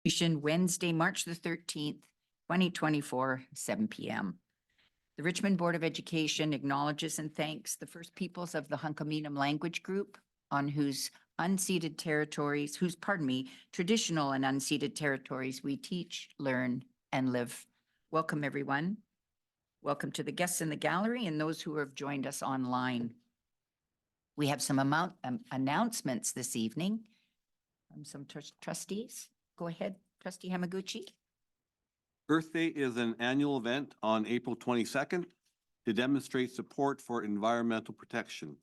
Wednesday, March the 13th, 2024, 7 p.m. The Richmond Board of Education acknowledges and thanks the First Peoples of the Hunkaminam language group on whose traditional and unceded territories we teach, learn, and live. Welcome, everyone. Welcome to the guests in the gallery and those who have joined us online. We have some announcements this evening from some trustees. Go ahead, Trustee Hamaguchi. Earth Day is an annual event on April 22nd to demonstrate support for environmental protection.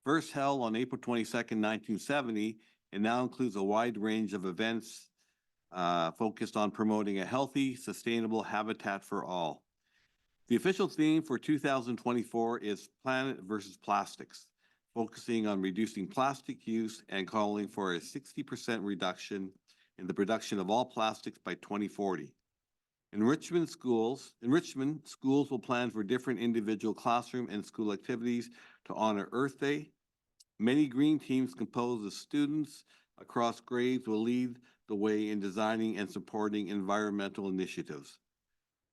First held on April 22nd, 1970, it now includes a wide range of events focused on promoting a healthy, sustainable habitat for all. The official theme for 2024 is Planet versus Plastics, focusing on reducing plastic use and calling for a 60% reduction in the production of all plastics by 2040. In Richmond, schools will plan for different individual classroom and school activities to honor Earth Day. Many green teams composed of students across grades will lead the way in designing and supporting environmental initiatives.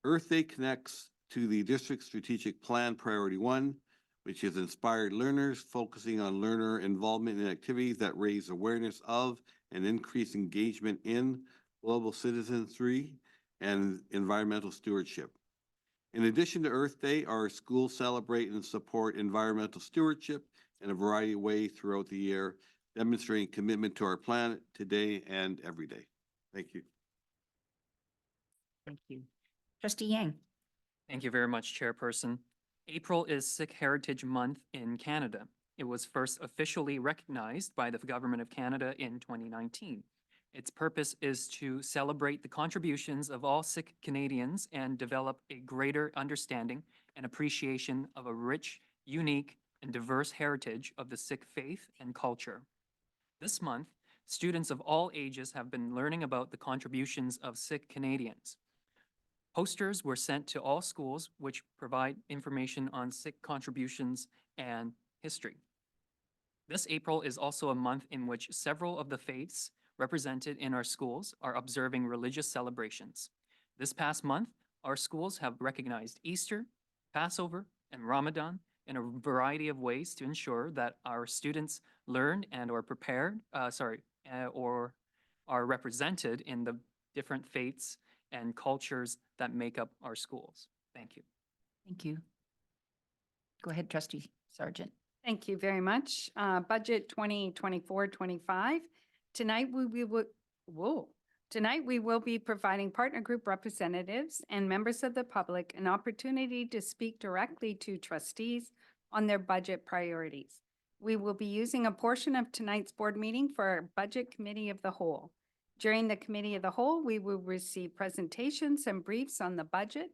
Earth Day connects to the district strategic plan Priority 1, which has inspired learners, focusing on learner involvement in activities that raise awareness of and increase engagement in global citizenry and environmental stewardship. In addition to Earth Day, our schools celebrate and support environmental stewardship in a variety of ways throughout the year, demonstrating commitment to our planet today and every day. Thank you. Thank you. Trustee Yang. Thank you very much, Chairperson. April is Sikh Heritage Month in Canada. It was first officially recognized by the Government of Canada in 2019. Its purpose is to celebrate the contributions of all Sikh Canadians and develop a greater understanding and appreciation of a rich, unique, and diverse heritage of the Sikh faith and culture. This month, students of all ages have been learning about the contributions of Sikh Canadians. Posters were sent to all schools which provide information on Sikh contributions and history. This April is also a month in which several of the faiths represented in our schools are observing religious celebrations. This past month, our schools have recognized Easter, Passover, and Ramadan in a variety of ways to ensure that our students learn and are prepared, or are represented in the different faiths and cultures that make up our schools. Thank you. Thank you. Go ahead, Trustee Sargent. Thank you very much. Budget 2024-25. Tonight we will be providing partner group representatives and members of the public an opportunity to speak directly to trustees on their budget priorities. We will be using a portion of tonight's board meeting for our Budget Committee of the Whole. During the Committee of the Whole, we will receive presentations and briefs on the budget,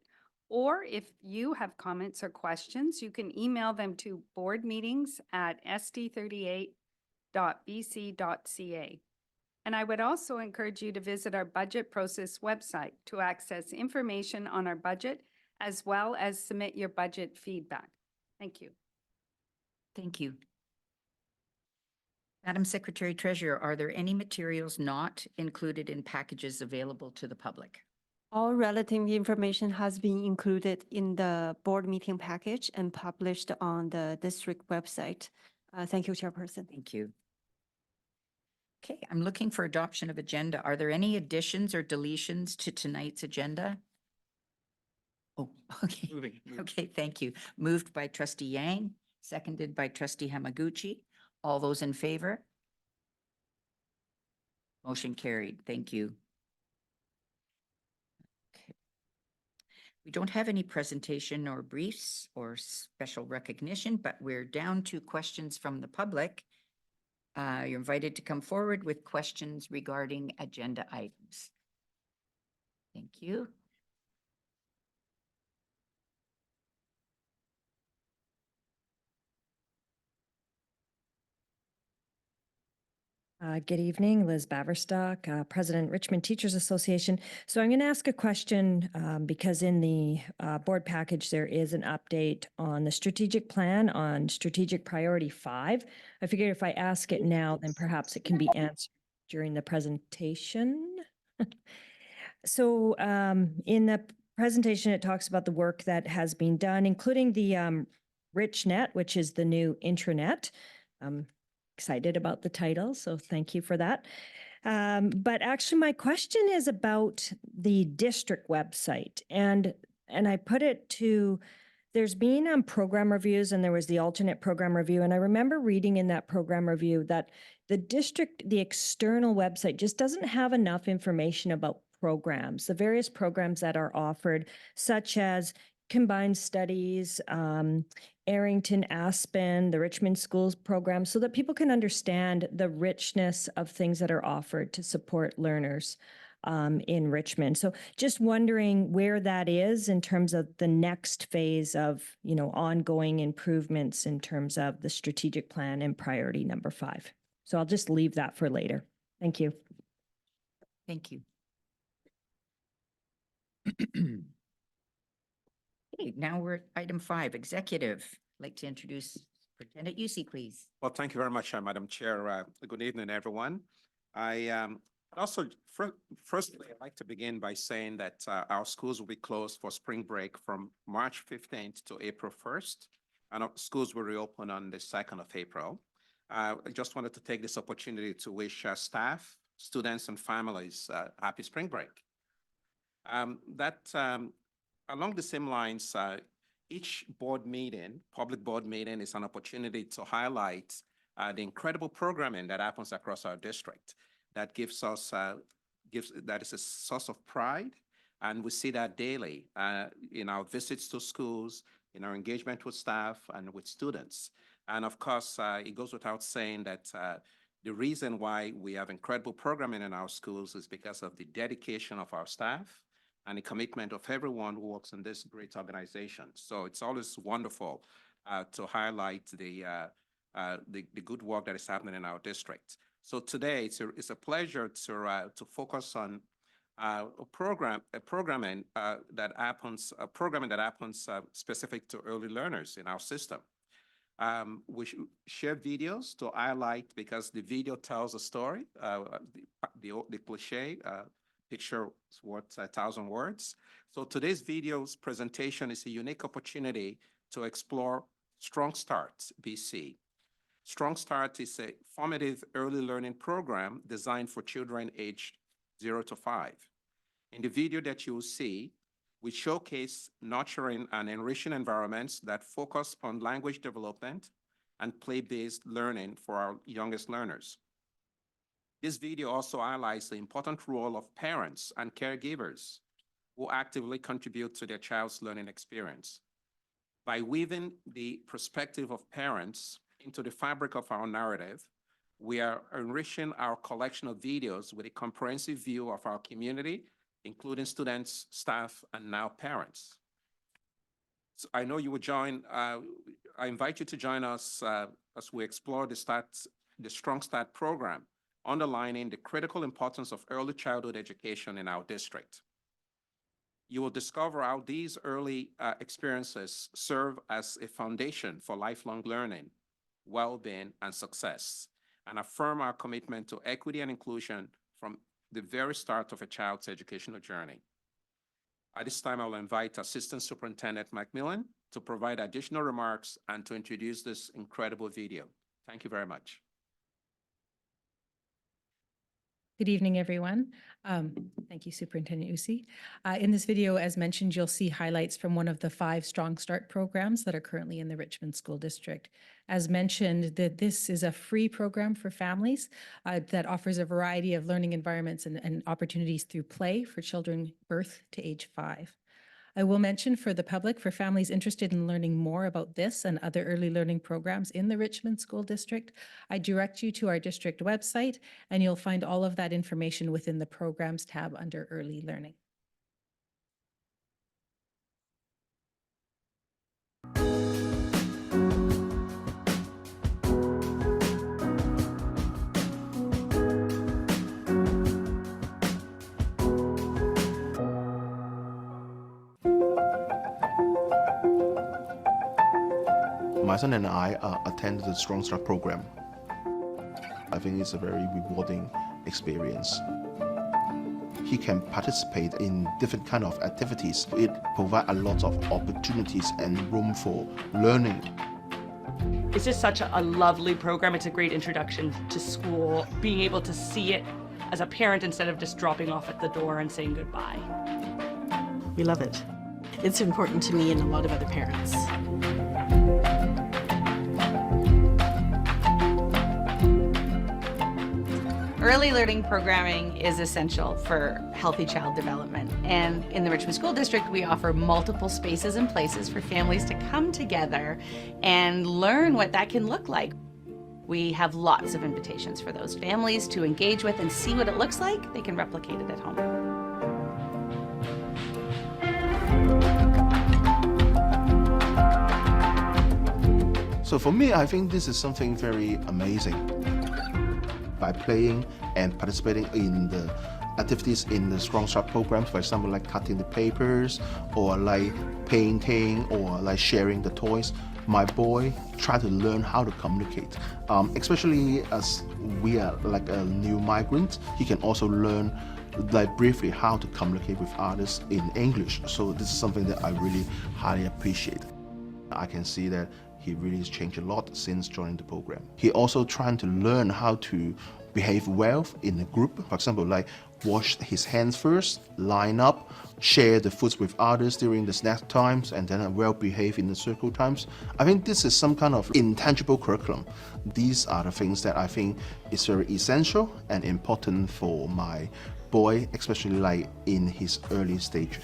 or if you have comments or questions, you can email them to boardmeetings@sd38.bc.ca. And I would also encourage you to visit our budget process website to access information on our budget, as well as submit your budget feedback. Thank you. Thank you. Madam Secretary Treasurer, are there any materials not included in packages available to the public? All relative information has been included in the board meeting package and published on the district website. Thank you, Chairperson. Thank you. Okay, I'm looking for adoption of agenda. Are there any additions or deletions to tonight's agenda? Oh, okay. Moving. Okay, thank you. Moved by Trustee Yang, seconded by Trustee Hamaguchi. All those in favor? Motion carried. Thank you. Okay. We don't have any presentation or briefs or special recognition, but we're down to questions from the public. You're invited to come forward with questions regarding agenda items. Thank you. Good evening, Liz Baverstock, President, Richmond Teachers Association. So I'm going to ask a question because in the board package, there is an update on the strategic plan on strategic priority 5. I figured if I ask it now, then perhaps it can be answered during the presentation. So in the presentation, it talks about the work that has been done, including the RichNet, which is the new intranet. I'm excited about the title, so thank you for that. But actually, my question is about the district website, and I put it to. There's been program reviews, and there was the alternate program review, and I remember reading in that program review that the external website just doesn't have enough information about programs, the various programs that are offered, such as combined studies, Arrington, Aspen, the Richmond Schools program, so that people can understand the richness of things that are offered to support learners in Richmond. So just wondering where that is in terms of the next phase of, ongoing improvements in terms of the strategic plan and priority number 5. So I'll just leave that for later. Thank you. Thank you. Okay, now we're at item 5, executive. I'd like to introduce Superintendent Yusi, please. Well, thank you very much, Madam Chair. Good evening, everyone. Firstly, I'd like to begin by saying that our schools will be closed for spring break from March 15th to April 1st, and our schools will reopen on the 2nd of April. I just wanted to take this opportunity to wish staff, students, and families happy spring break. Along the same lines, each board meeting, public board meeting, is an opportunity to highlight the incredible programming that happens across our district. That gives us that is a source of pride, and we see that daily in our visits to schools, in our engagement with staff and with students. And of course, it goes without saying that the reason why we have incredible programming in our schools is because of the dedication of our staff and the commitment of everyone who works in this great organization. So it's always wonderful to highlight the good work that is happening in our district. So today it's a pleasure to focus on a programming that happens specific to early learners in our system. We share videos to highlight, because the video tells a story, the cliche, picture is worth 1,000 words. So today's video's presentation is a unique opportunity to explore Strong Start BC. Strong Start is a formative early learning program designed for children aged 0 to 5. In the video that you will see, we showcase nurturing and enriching environments that focus on language development and play-based learning for our youngest learners. This video also highlights the important role of parents and caregivers who actively contribute to their child's learning experience. By weaving the perspective of parents into the fabric of our narrative, we are enriching our collection of videos with a comprehensive view of our community, including students, staff, and now parents. So I know you will join, I invite you to join us as we explore the Strong Start program, underlining the critical importance of early childhood education in our district. You will discover how these early experiences serve as a foundation for lifelong learning, well-being, and success, and affirm our commitment to equity and inclusion from the very start of a child's educational journey. At this time, I will invite Assistant Superintendent Macmillan to provide additional remarks and to introduce this incredible video. Thank you very much. Good evening, everyone. Thank you, Superintendent Yusi. In this video, as mentioned, you'll see highlights from one of the 5 Strong Start programs that are currently in the Richmond School District. As mentioned, this is a free program for families that offers a variety of learning environments and opportunities through play for children birth to age 5. I will mention for the public, for families interested in learning more about this and other early learning programs in the Richmond School District, I direct you to our district website, and you'll find all of that information within the Programs tab under Early Learning. My son and I attended the Strong Start program. I think it's a very rewarding experience. he can participate in different kind of activities. It provides a lot of opportunities and room for learning. It's just such a lovely program. It's a great introduction to school. Being able to see it as a parent instead of just dropping off at the door and saying goodbye. We love it. It's important to me and a lot of other parents. Early learning programming is essential for healthy child development. And in the Richmond School District, we offer multiple spaces and places for families to come together and learn what that can look like. We have lots of invitations for those families to engage with and see what it looks like. They can replicate it at home. So for me, I think this is something very amazing. By playing and participating in the activities in the Strong Start programs, for example, like cutting the papers or like painting or like sharing the toys, my boy tried to learn how to communicate. Especially as we are like a new migrant, he can also learn like briefly how to communicate with others in English. So this is something that I really highly appreciate. I can see that he really has changed a lot since joining the program. He also trying to learn how to behave well in a group. For example, like wash his hands first, line up, share the foods with others during the snack times, and then well behave in the circle times. I think this is some kind of intangible curriculum. These are the things that I think is very essential and important for my boy, especially like in his early stages.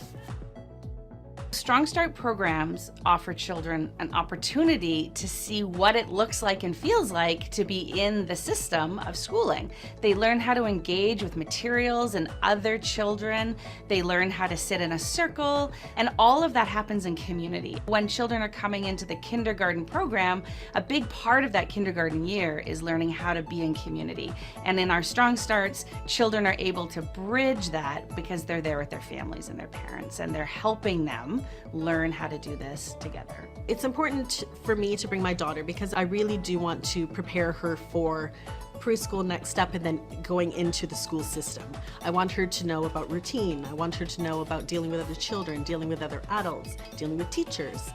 Strong Start programs offer children an opportunity to see what it looks like and feels like to be in the system of schooling. They learn how to engage with materials and other children. They learn how to sit in a circle, and all of that happens in community. When children are coming into the kindergarten program, a big part of that kindergarten year is learning how to be in community. And in our Strong Starts, children are able to bridge that because they're there with their families and their parents, and they're helping them learn how to do this together. It's important for me to bring my daughter because I really do want to prepare her for preschool next step and then going into the school system. I want her to know about routine. I want her to know about dealing with other children, dealing with other adults, dealing with teachers,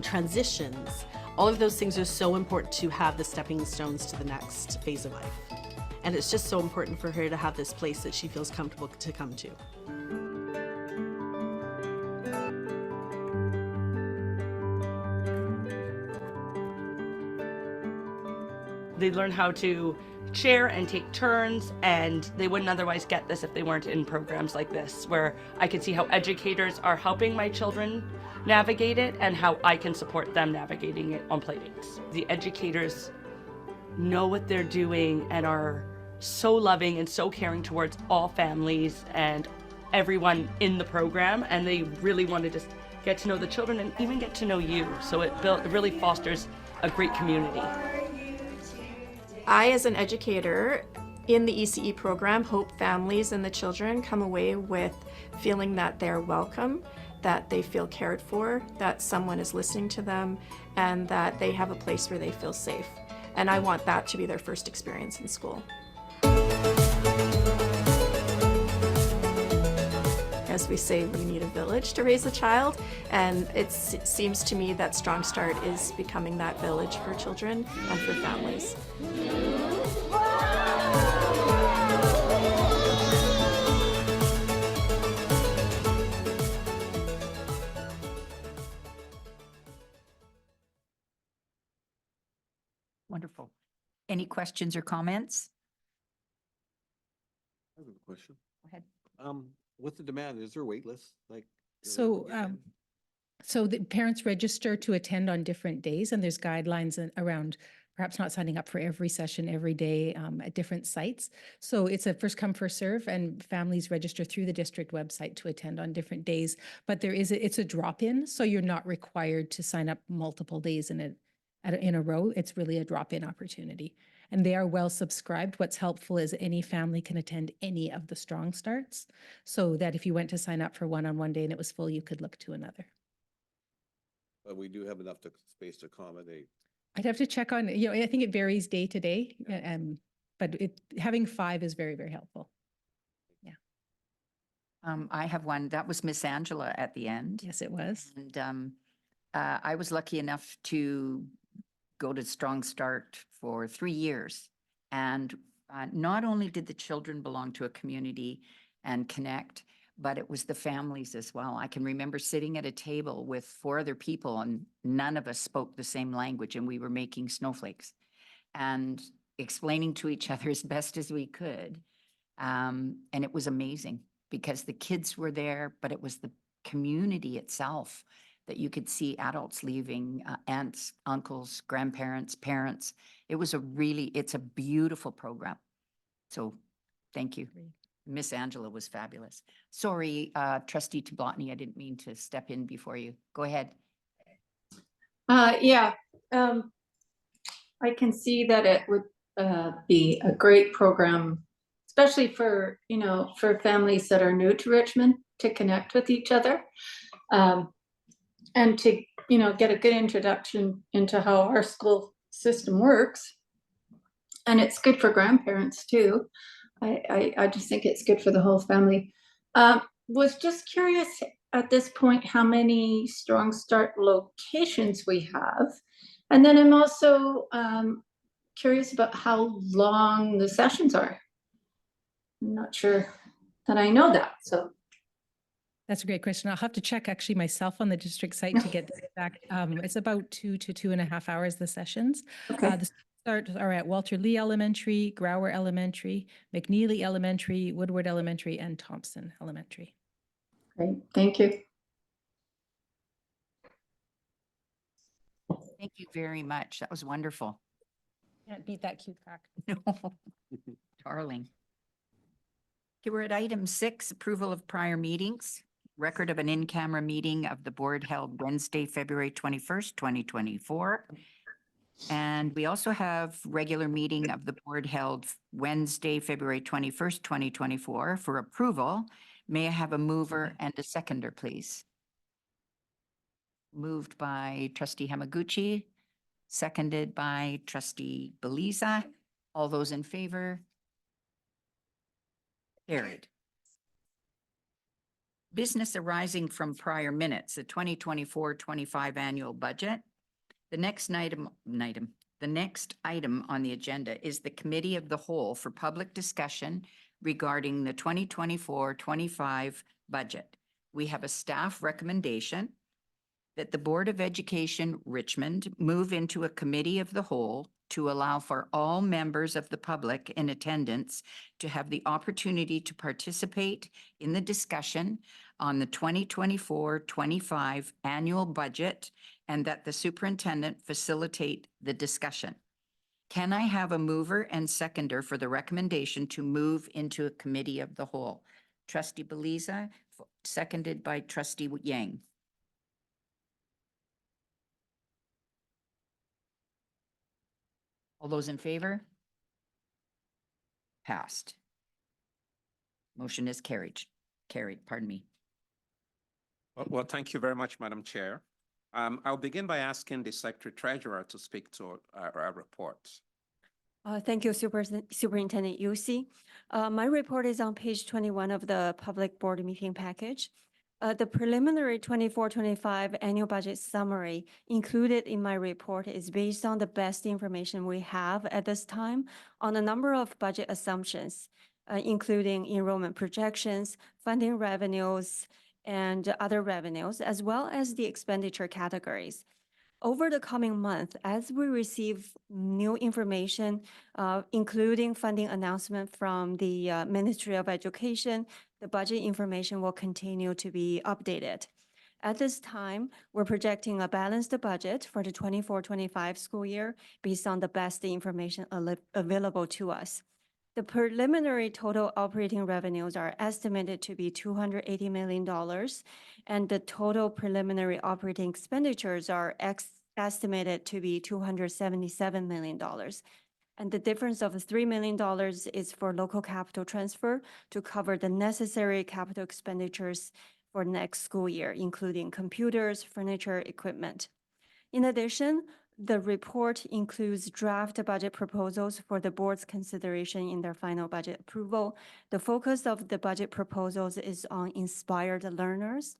transitions. All of those things are so important to have the stepping stones to the next phase of life. And it's just so important for her to have this place that she feels comfortable to come to. They learn how to share and take turns, and they wouldn't otherwise get this if they weren't in programs like this, where I can see how educators are helping my children navigate it and how I can support them navigating it on playdates. The educators know what they're doing and are so loving and so caring towards all families and everyone in the program, and they really want to just get to know the children and even get to know you. So it really fosters a great community. I, as an educator in the ECE program, hope families and the children come away with feeling that they're welcome, that they feel cared for, that someone is listening to them, and that they have a place where they feel safe. And I want that to be their first experience in school. As we say, we need a village to raise a child, and it seems to me that Strong Start is becoming that village for children and for families. Wonderful. Any questions or comments? I have a question. Go ahead. What's the demand? Is there a wait list? Like, So, so the parents register to attend on different days, and there's guidelines around perhaps not signing up for every session every day at different sites. So it's a first come, first serve, and families register through the district website to attend on different days. But it's a drop-in, so you're not required to sign up multiple days in a row. It's really a drop-in opportunity. And they are well subscribed. What's helpful is any family can attend any of the Strong Starts, so that if you went to sign up for one on one day and it was full, you could look to another. But we do have enough space to accommodate. I'd have to check on, I think it varies day to day, but having 5 is very, very helpful. Yeah. I have one. That was Miss Angela at the end. Yes, it was. And I was lucky enough to go to Strong Start for 3 years. And not only did the children belong to a community and connect, but it was the families as well. I can remember sitting at a table with 4 other people and none of us spoke the same language and we were making snowflakes and explaining to each other as best as we could. And it was amazing because the kids were there, but it was the community itself that you could see adults leaving, aunts, uncles, grandparents, parents. It's a beautiful program. So thank you. Miss Angela was fabulous. Sorry, Trustee Tablotny, I didn't mean to step in before you. Go ahead. Yeah, I can see that it would be a great program, especially for, for families that are new to Richmond to connect with each other. And to, get a good introduction into how our school system works. And it's good for grandparents too. I just think it's good for the whole family. Was just curious at this point how many Strong Start locations we have. And then I'm also curious about how long the sessions are. I'm not sure that I know that, so. That's a great question. I'll have to check actually myself on the district site to get back. It's about 2 to 2.5 hours, the sessions. Okay. The starts are at Walter Lee Elementary, Grower Elementary, McNeely Elementary, Woodward Elementary, and Thompson Elementary. Great, thank you. Thank you very much. That was wonderful. Can't beat that cute crack. No, darling. Okay, we're at item 6, approval of prior meetings. Record of an in-camera meeting of the board held Wednesday, February 21st, 2024. And we also have regular meeting of the board held Wednesday, February 21st, 2024 for approval. May I have a mover and a seconder, please? Moved by Trustee Hamaguchi, seconded by Trustee Beliza. All those in favor? Carried. Business arising from prior minutes, the 2024-25 annual budget. The next item on the agenda is the Committee of the Whole for public discussion regarding the 2024-25 budget. We have a staff recommendation that the Board of Education Richmond move into a Committee of the Whole to allow for all members of the public in attendance to have the opportunity to participate in the discussion on the 2024-25 annual budget and that the superintendent facilitate the discussion. Can I have a mover and seconder for the recommendation to move into a Committee of the Whole? Trustee Beliza, seconded by Trustee Yang. All those in favor? Passed. Motion is carried, pardon me. Well, thank you very much, Madam Chair. I'll begin by asking the Secretary Treasurer to speak to our report. Thank you, Superintendent Yusi. My report is on page 21 of the public board meeting package. The preliminary 24-25 annual budget summary included in my report is based on the best information we have at this time on a number of budget assumptions, including enrollment projections, funding revenues, and other revenues, as well as the expenditure categories. Over the coming month, as we receive new information, including funding announcement from the Ministry of Education, the budget information will continue to be updated. At this time, we're projecting a balanced budget for the 24-25 school year based on the best information available to us. The preliminary total operating revenues are estimated to be $280 million, and the total preliminary operating expenditures are estimated to be $277 million. And the difference of $3 million is for local capital transfer to cover the necessary capital expenditures for next school year, including computers, furniture, equipment. In addition, The report includes draft budget proposals for the board's consideration in their final budget approval. The focus of the budget proposals is on inspired learners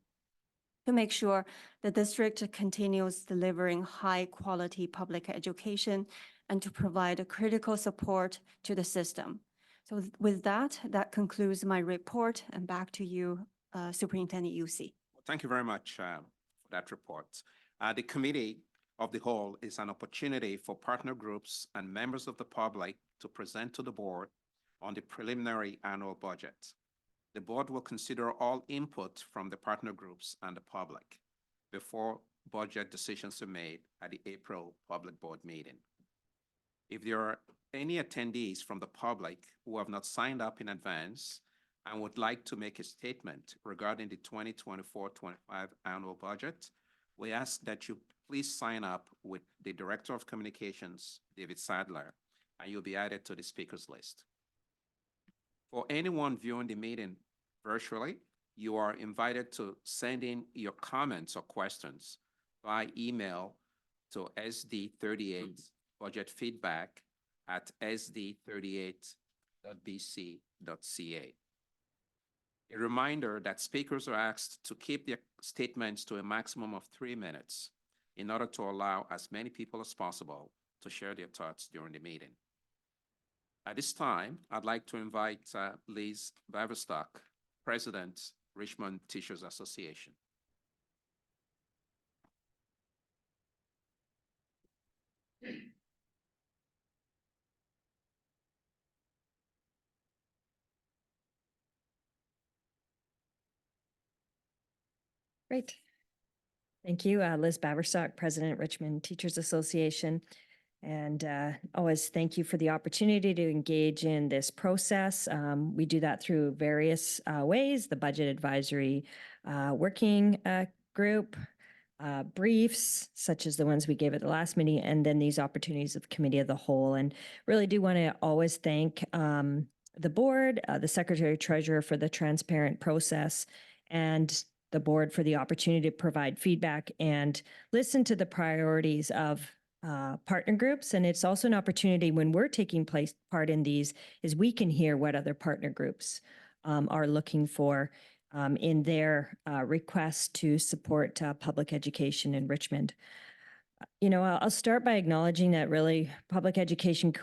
to make sure the district continues delivering high-quality public education and to provide critical support to the system. So with that, that concludes my report, and back to you, Superintendent Yusi. Thank you very much for that report. The Committee of the Whole is an opportunity for partner groups and members of the public to present to the board on the preliminary annual budget. The board will consider all input from the partner groups and the public before budget decisions are made at the April public board meeting. If there are any attendees from the public who have not signed up in advance and would like to make a statement regarding the 2024-25 annual budget, we ask that you please sign up with the Director of Communications, David Sadler, and you'll be added to the speakers list. For anyone viewing the meeting virtually, you are invited to send in your comments or questions by email to sd38budgetfeedback@sd38.bc.ca. A reminder that speakers are asked to keep their statements to a maximum of 3 minutes in order to allow as many people as possible to share their thoughts during the meeting. At this time, I'd like to invite Liz Baverstock, President, Richmond Teachers Association. Great. Thank you, Liz Baverstock, President, Richmond Teachers Association. And always thank you for the opportunity to engage in this process. We do that through various ways, the Budget Advisory Working Group, briefs, such as the ones we gave at the last meeting, and then these opportunities of Committee of the Whole. And really do want to always thank the board, the Secretary Treasurer for the transparent process, and the board for the opportunity to provide feedback and listen to the priorities of partner groups. And it's also an opportunity when we're taking part in these is we can hear what other partner groups are looking for in their requests to support public education in Richmond. You know, I'll start by acknowledging that really public education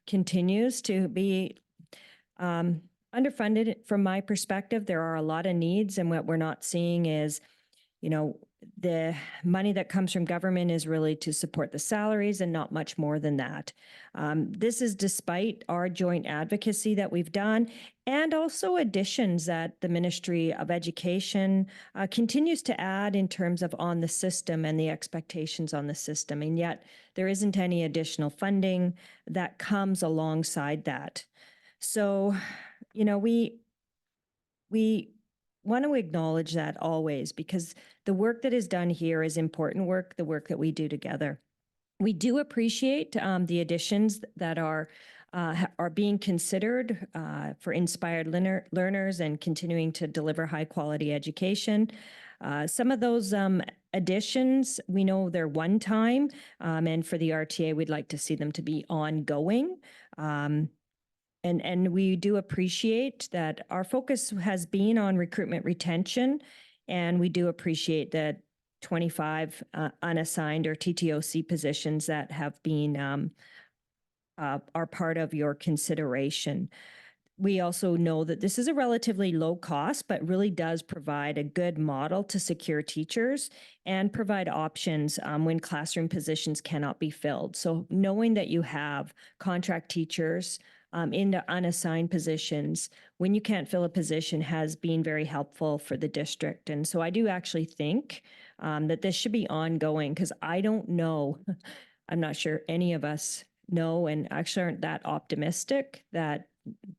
continues to be underfunded from my perspective. There are a lot of needs, and what we're not seeing is, you know, the money that comes from government is really to support the salaries and not much more than that. This is despite our joint advocacy that we've done and also additions that the Ministry of Education continues to add in terms of on the system and the expectations on the system. And yet there isn't any additional funding that comes alongside that. So, you know, we want to acknowledge that always, because the work that is done here is important work, the work that we do together. We do appreciate the additions that are being considered for inspired learners and continuing to deliver high quality education. Some of those additions, we know they're one time, and for the RTA, we'd like to see them to be ongoing. And we do appreciate that our focus has been on recruitment retention, and we do appreciate that 25 unassigned or TTOC positions that have been are part of your consideration. We also know that this is a relatively low cost, but really does provide a good model to secure teachers and provide options when classroom positions cannot be filled. So knowing that you have contract teachers in the unassigned positions when you can't fill a position has been very helpful for the district. And so I do actually think that this should be ongoing, because I don't know, I'm not sure any of us know and actually aren't that optimistic that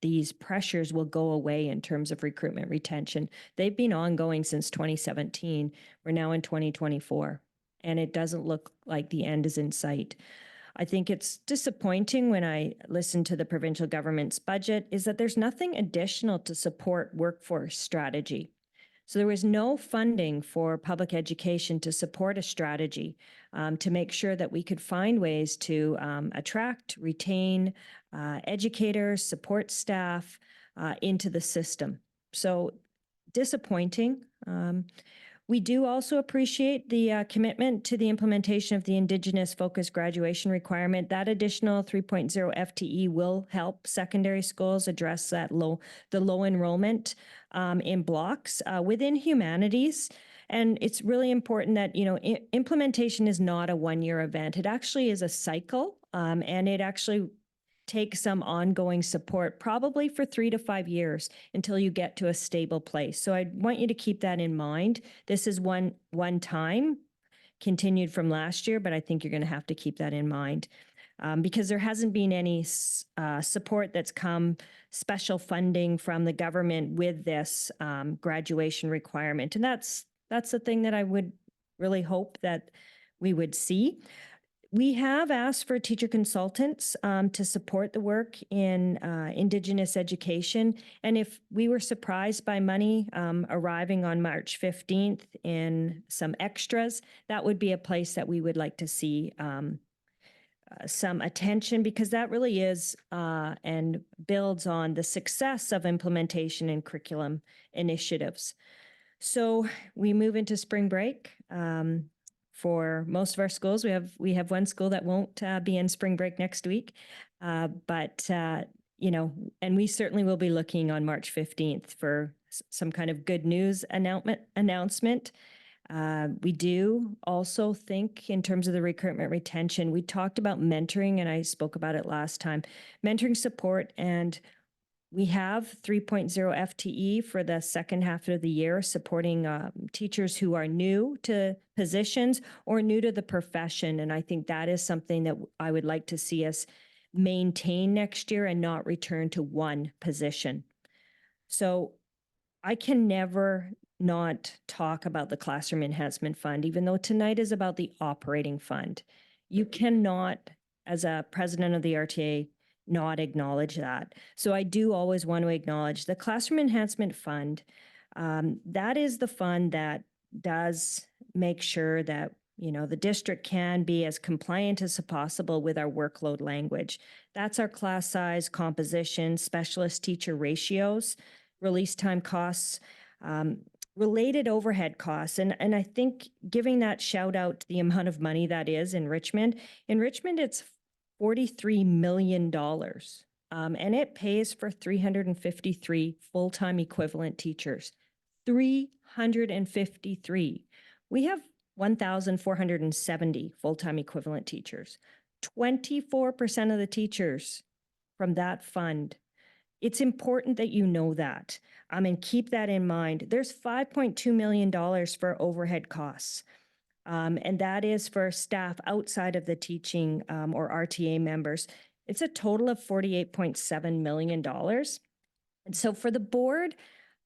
these pressures will go away in terms of recruitment retention. They've been ongoing since 2017. We're now in 2024, and it doesn't look like the end is in sight. I think it's disappointing when I listen to the provincial government's budget is that there's nothing additional to support workforce strategy. So there was no funding for public education to support a strategy to make sure that we could find ways to attract, retain educators, support staff into the system. So disappointing. We do also appreciate the commitment to the implementation of the Indigenous focused graduation requirement. That additional 3.0 FTE will help secondary schools address the low enrollment in blocks within humanities. And it's really important that, implementation is not a one-year event. It actually is a cycle, and it actually take some ongoing support, probably for 3 to 5 years until you get to a stable place. So I want you to keep that in mind. This is one time continued from last year, but I think you're going to have to keep that in mind because there hasn't been any support that's come, special funding from the government with this graduation requirement. And that's the thing that I would really hope that we would see. We have asked for teacher consultants to support the work in Indigenous education. And if we were surprised by money arriving on March 15th in some extras, that would be a place that we would like to see some attention, because that really is and builds on the success of implementation and curriculum initiatives. So we move into spring break. For most of our schools, we have one school that won't be in spring break next week, but and we certainly will be looking on March 15th for some kind of good news announcement. We do also think, in terms of the recruitment retention, we talked about mentoring, and I spoke about it last time, mentoring support, and we have 3.0 FTE for the second half of the year, supporting teachers who are new to positions or new to the profession. And I think that is something that I would like to see us maintain next year and not return to one position. So I can never not talk about the Classroom Enhancement Fund, even though tonight is about the operating fund. You cannot, as a president of the RTA, not acknowledge that. So I do always want to acknowledge the Classroom Enhancement Fund. That is the fund that does make sure that the district can be as compliant as possible with our workload language. That's our class size, composition, specialist teacher ratios, release time costs, related overhead costs. And I think giving that shout out to the amount of money that is in Richmond. In Richmond, it's $43 million. And it pays for 353 full-time equivalent teachers. 353. We have 1,470 full-time equivalent teachers. 24% of the teachers from that fund. It's important that you know that and keep that in mind. There's $5.2 million for overhead costs. And that is for staff outside of the teaching or RTA members. It's a total of $48.7 million. And so for the board,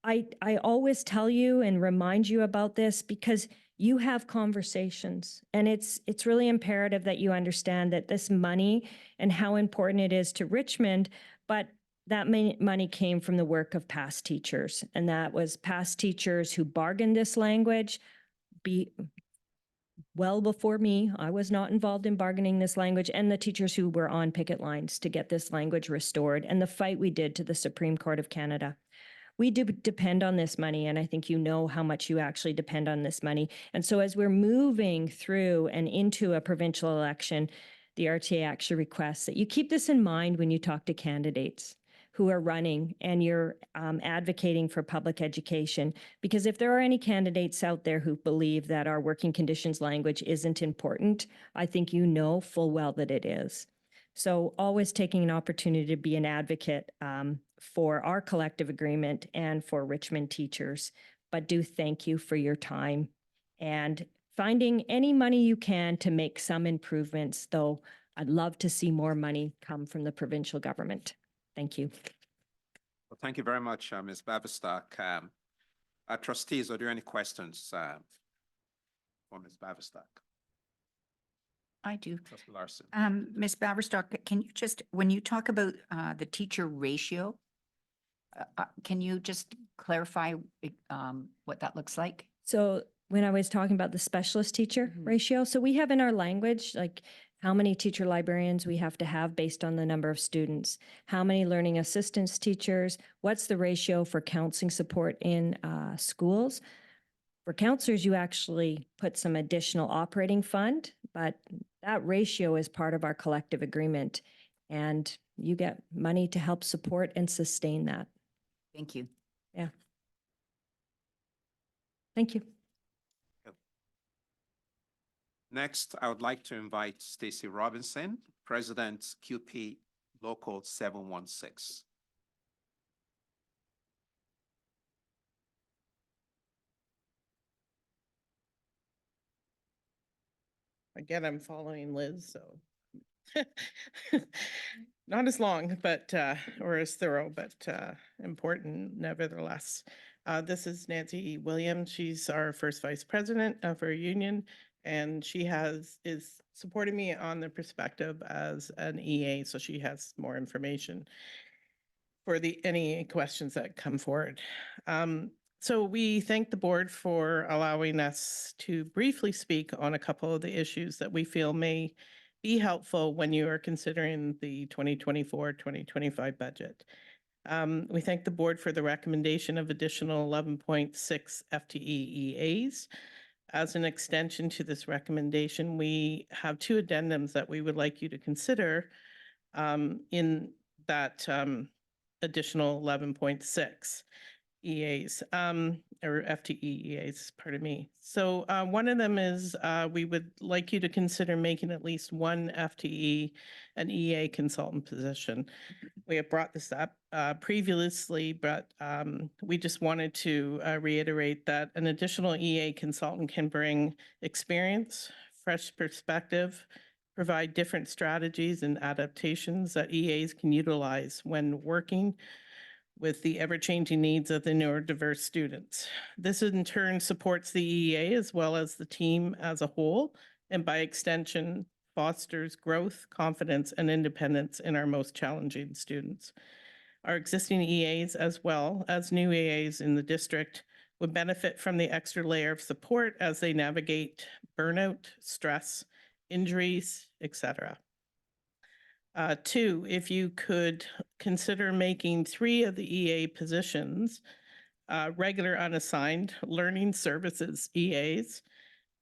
I always tell you and remind you about this because you have conversations, and it's really imperative that you understand that this money and how important it is to Richmond, but that money came from the work of past teachers, and that was past teachers who bargained this language. Well before me, I was not involved in bargaining this language, and the teachers who were on picket lines to get this language restored, and the fight we did to the Supreme Court of Canada. We do depend on this money, and I think you know how much you actually depend on this money. And so as we're moving through and into a provincial election, the RTA actually requests that you keep this in mind when you talk to candidates who are running and you're advocating for public education. Because if there are any candidates out there who believe that our working conditions language isn't important, I think you know full well that it is. So always taking an opportunity to be an advocate for our collective agreement and for Richmond teachers. But do thank you for your time and finding any money you can to make some improvements, though I'd love to see more money come from the provincial government. Thank you. Well, thank you very much, Ms. Baverstock. Trustees, are there any questions for Ms. Baverstock? I do. Trustee Larson. Ms. Baverstock, can you just, when you talk about the teacher ratio, Can you just clarify what that looks like? So when I was talking about the specialist teacher Mhm. ratio, so we have in our language, like how many teacher librarians we have to have based on the number of students, how many learning assistance teachers, what's the ratio for counseling support in schools. For counselors, you actually put some additional operating fund, but that ratio is part of our collective agreement. And you get money to help support and sustain that. Thank you. Yeah. Thank you. Next, I would like to invite Stacy Robinson, President QP Local 716. Again, I'm following Liz, so not as long, but or as thorough, but important nevertheless. This is Nancy Williams. She's our first vice president of our union, and she is supporting me on the perspective as an EA, so she has more information for any questions that come forward. So we thank the board for allowing us to briefly speak on a couple of the issues that we feel may be helpful when you are considering the 2024-2025 budget. We thank the board for the recommendation of additional 11.6 FTE EAs. As an extension to this recommendation, we have two addendums that we would like you to consider in that additional 11.6 EAs, or FTE EAs, pardon me. So one of them is we would like you to consider making at least one FTE an EA consultant position. We have brought this up previously, but we just wanted to reiterate that an additional EA consultant can bring experience, fresh perspective, provide different strategies and adaptations that EAs can utilize when working with the ever-changing needs of the neurodiverse students. This in turn supports the EA as well as the team as a whole, and by extension, fosters growth, confidence, and independence in our most challenging students. Our existing EAs as well as new EAs in the district would benefit from the extra layer of support as they navigate burnout, stress, injuries, etc. Two, if you could consider making 3 of the EA positions regular unassigned learning services EAs.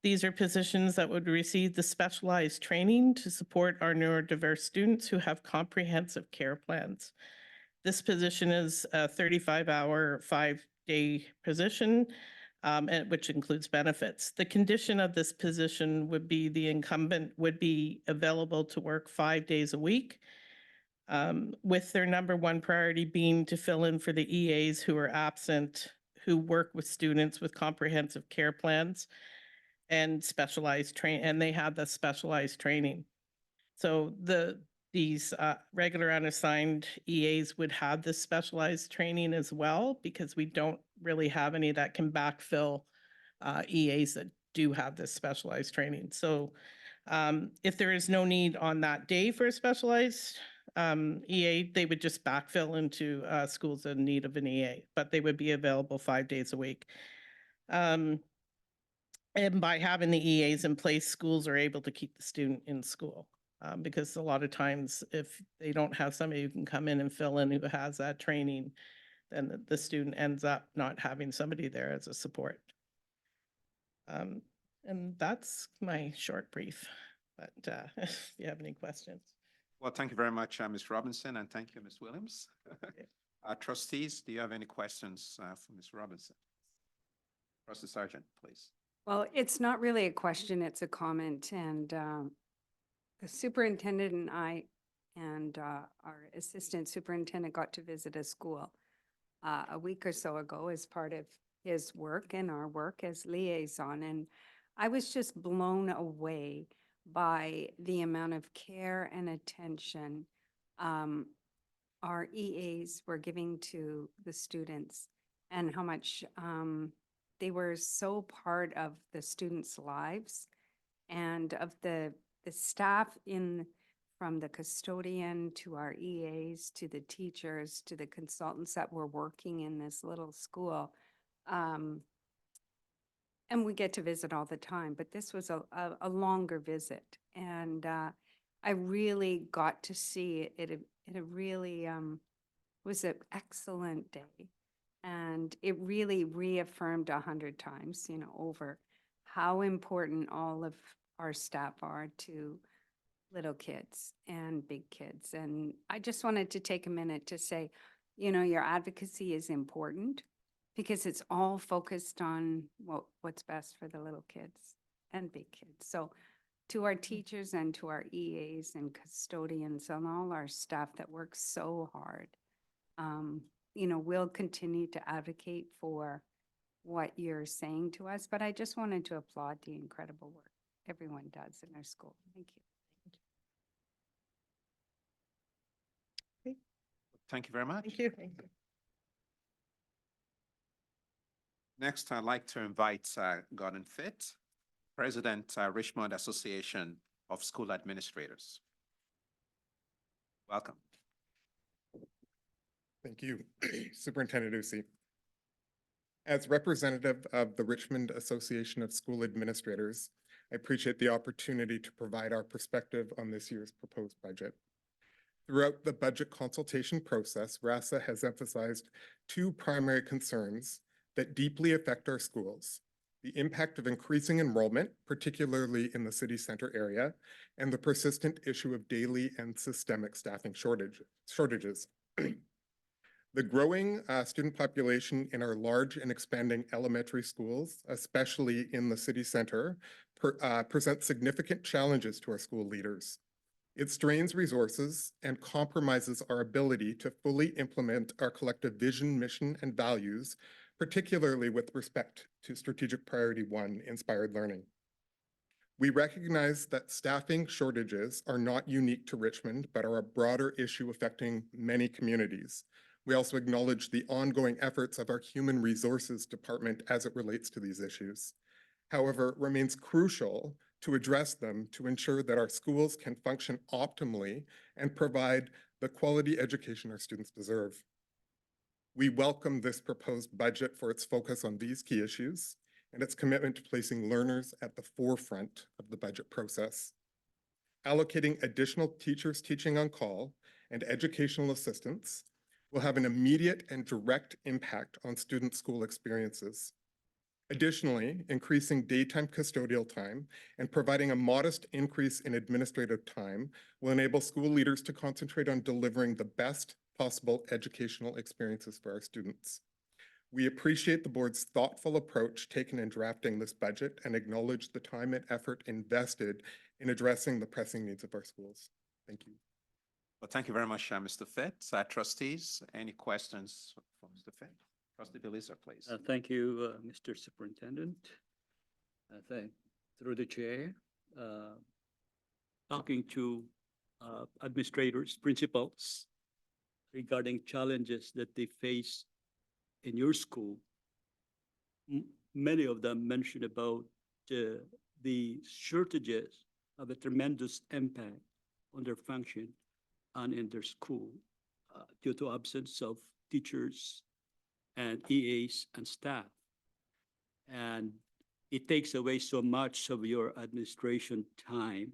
These are positions that would receive the specialized training to support our neurodiverse students who have comprehensive care plans. This position is a 35-hour, 5-day position, which includes benefits. The condition of this position would be the incumbent would be available to work 5 days a week, with their number one priority being to fill in for the EAs who are absent, who work with students with comprehensive care plans and specialized training, and they have the specialized training. So these regular unassigned EAs would have this specialized training as well, because we don't really have any that can backfill EAs that do have this specialized training. So if there is no need on that day for a specialized EA, they would just backfill into schools in need of an EA, but they would be available 5 days a week. And by having the EAs in place, schools are able to keep the student in school. Because a lot of times if they don't have somebody who can come in and fill in who has that training, then the student ends up not having somebody there as a support. And that's my short brief, but if you have any questions. Well, thank you very much, Ms. Robinson, and thank you, Ms. Williams. Trustees, do you have any questions for Ms. Robinson? Trustee Sargent, please. Well, it's not really a question, it's a comment. And the superintendent and I and our assistant superintendent got to visit a school a week or so ago as part of his work and our work as liaison. And I was just blown away by the amount of care and attention our EAs were giving to the students, and how much they were so part of the students' lives and of the staff in from the custodian to our EAs, to the teachers, to the consultants that were working in this little school. And we get to visit all the time, but this was a longer visit. And I really got to see it. It really was an excellent day. And it really reaffirmed 100 times, over how important all of our staff are to little kids and big kids. And I just wanted to take a minute to say, your advocacy is important because it's all focused on what's best for the little kids and big kids. So to our teachers and to our EAs and custodians and all our staff that work so hard, we'll continue to advocate for what you're saying to us, but I just wanted to applaud the incredible work everyone does in our school. Thank you. Thank you very much. Thank you. Next, I'd like to invite Gordon Fitt, President, Richmond Association of School Administrators. Welcome. Thank you, Superintendent Usi. As representative of the Richmond Association of School Administrators, I appreciate the opportunity to provide our perspective on this year's proposed budget. Throughout the budget consultation process, RASA has emphasized two primary concerns that deeply affect our schools: the impact of increasing enrollment, particularly in the city center area, and the persistent issue of daily and systemic staffing shortages. The growing student population in our large and expanding elementary schools, especially in the city center, presents significant challenges to our school leaders. It strains resources and compromises our ability to fully implement our collective vision, mission, and values, particularly with respect to Strategic Priority 1, Inspired Learning. We recognize that staffing shortages are not unique to Richmond, but are a broader issue affecting many communities. We also acknowledge the ongoing efforts of our Human Resources Department as it relates to these issues. However, it remains crucial to address them to ensure that our schools can function optimally and provide the quality education our students deserve. We welcome this proposed budget for its focus on these key issues and its commitment to placing learners at the forefront of the budget process. Allocating additional teachers teaching on call and educational assistants will have an immediate and direct impact on student school experiences. Additionally, increasing daytime custodial time and providing a modest increase in administrative time will enable school leaders to concentrate on delivering the best possible educational experiences for our students. We appreciate the board's thoughtful approach taken in drafting this budget and acknowledge the time and effort invested in addressing the pressing needs of our schools. Thank you. Well, thank you very much, Mr. Fitt. Trustees, any questions for Mr. Fitt? Trustee Belisa, please. Thank you, Mr. Superintendent. Through the chair, talking to administrators, principals regarding challenges that they face in your school. Many of them mentioned about the shortages have a tremendous impact on their function and in their school due to absence of teachers and EAs and staff. And it takes away so much of your administration time.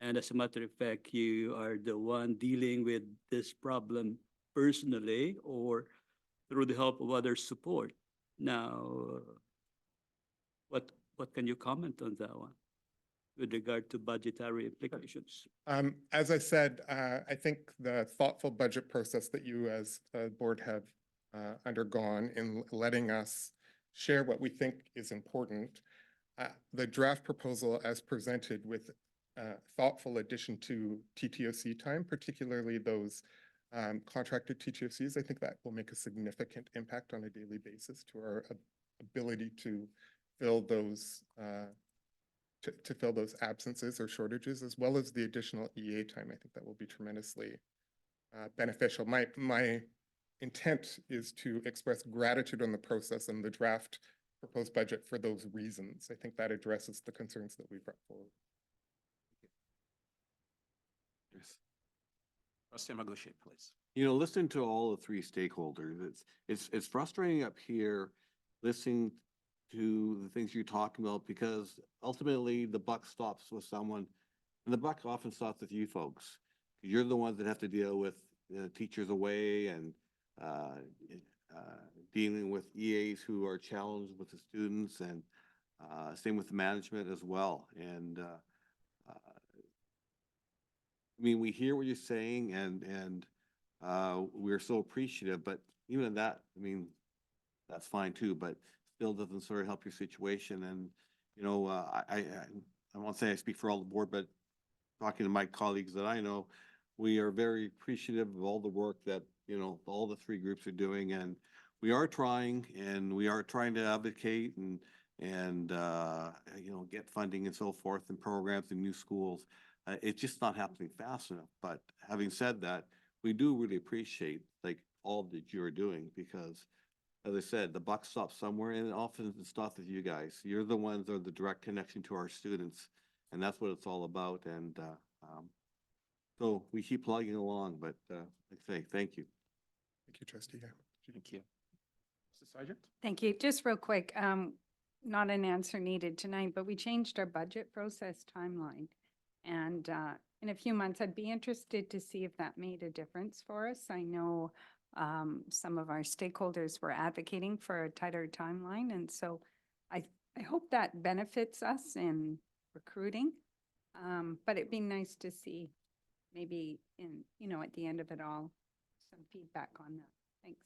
And as a matter of fact, you are the one dealing with this problem personally or through the help of other support. Now, what can you comment on that one with regard to budgetary implications? As I said, I think the thoughtful budget process that you as a board have undergone in letting us share what we think is important, the draft proposal as presented with thoughtful addition to TTOC time, particularly those contracted TTOCs, I think that will make a significant impact on a daily basis to our ability to fill those to fill those absences or shortages, as well as the additional EA time. I think that will be tremendously beneficial. My intent is to express gratitude on the process and the draft proposed budget for those reasons. I think that addresses the concerns that we brought forward. Trustee Magushi, please. You know, listening to all the three stakeholders, it's frustrating up here listening to the things you're talking about because ultimately the buck stops with someone, and the buck often stops with you folks. You're the ones that have to deal with teachers away and dealing with EAs who are challenged with the students, and same with the management as well. And I mean, we hear what you're saying, and we're so appreciative, but even at that, I mean, that's fine too, but still doesn't sort of help your situation. And, you know, I won't say I speak for all the board, but talking to my colleagues that I know, we are very appreciative of all the work that, you know, all the three groups are doing. And we are trying to advocate and you know, get funding and so forth and programs and new schools. It's just not happening fast enough. But having said that, we do really appreciate like all that you're doing because, as I said, the buck stops somewhere, and often it stops with you guys. You're the ones that are the direct connection to our students, and that's what it's all about. And so we keep plugging along, but like I say, thank you. Thank you, Trustee. Thank you. Mr. Sergeant? Thank you. Just real quick, not an answer needed tonight, but we changed our budget process timeline. And in a few months, I'd be interested to see if that made a difference for us. I know some of our stakeholders were advocating for a tighter timeline. And so I hope that benefits us in recruiting. But it'd be nice to see maybe in, you know, at the end of it all, some feedback on that. Thanks.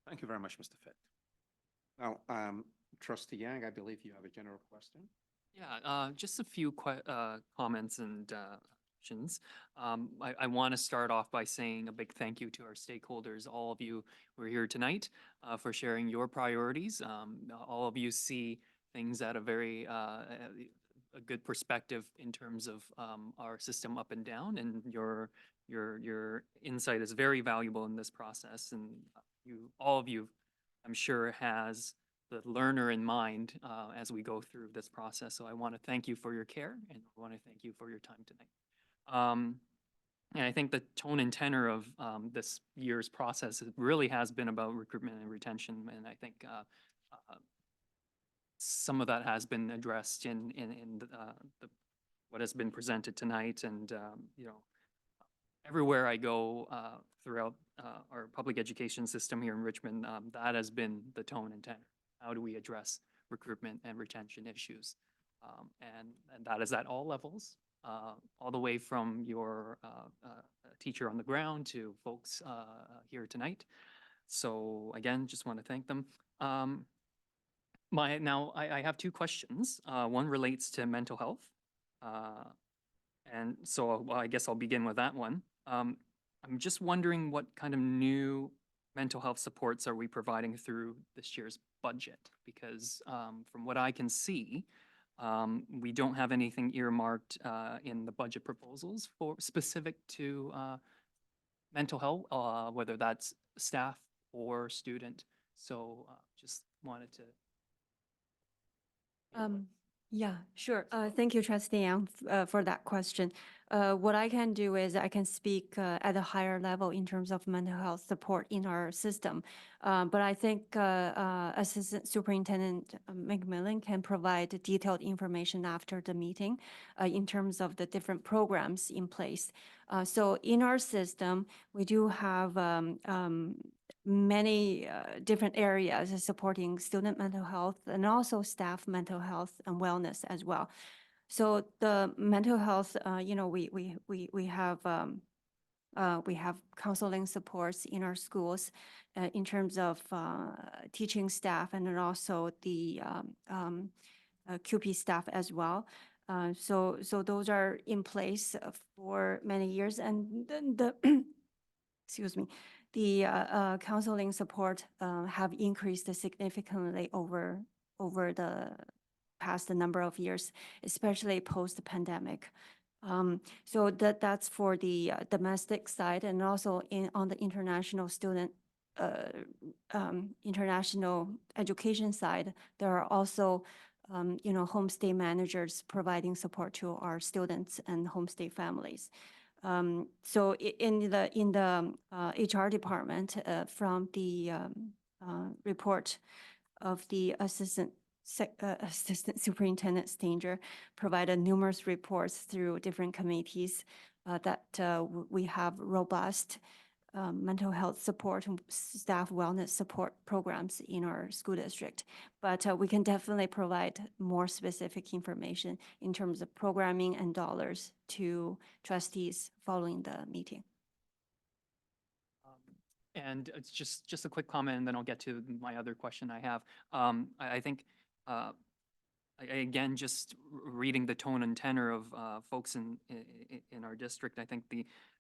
Thank you very much, Mr. Fitt. Now, Trustee Yang, I believe you have a general question. Yeah, just a few comments and questions. I want to start off by saying a big thank you to our stakeholders, all of you who are here tonight, for sharing your priorities. All of you see things at a very a good perspective in terms of our system up and down, and your insight is very valuable in this process. And all of you, I'm sure, has the learner in mind as we go through this process. So I want to thank you for your care, and I want to thank you for your time tonight. And I think the tone and tenor of this year's process really has been about recruitment and retention, and I think some of that has been addressed in what has been presented tonight. And you know, everywhere I go throughout our public education system here in Richmond, that has been the tone and tenor. How do we address recruitment and retention issues? And that is at all levels, all the way from your teacher on the ground to folks here tonight. So again, just want to thank them. I have two questions. One relates to mental health. And so I guess I'll begin with that one. I'm just wondering what kind of new mental health supports are we providing through this year's budget? Because from what I can see, we don't have anything earmarked in the budget proposals for specific to mental health, whether that's staff or student. So just wanted to. Yeah, sure. Thank you, Trustee Yang, for that question. What I can do is I can speak at a higher level in terms of mental health support in our system. But I think Assistant Superintendent McMillan can provide detailed information after the meeting in terms of the different programs in place. So in our system, we do have many different areas supporting student mental health and also staff mental health and wellness as well. So the mental health, you know, we have counseling supports in our schools in terms of teaching staff and then also the QP staff as well. So those are in place for many years, and then the excuse me, the counseling support have increased significantly over the past number of years, especially post-pandemic. So that's for the domestic side, and also on the international student international education side, there are also homestay managers providing support to our students and homestay families. So in the HR department, from the report of the Assistant Superintendent Stanger, provided numerous reports through different committees that we have robust mental health support and staff wellness support programs in our school district. But we can definitely provide more specific information in terms of programming and dollars to trustees following the meeting. And it's just a quick comment, and then I'll get to my other question I have. I think, again, just reading the tone and tenor of folks in our district, I think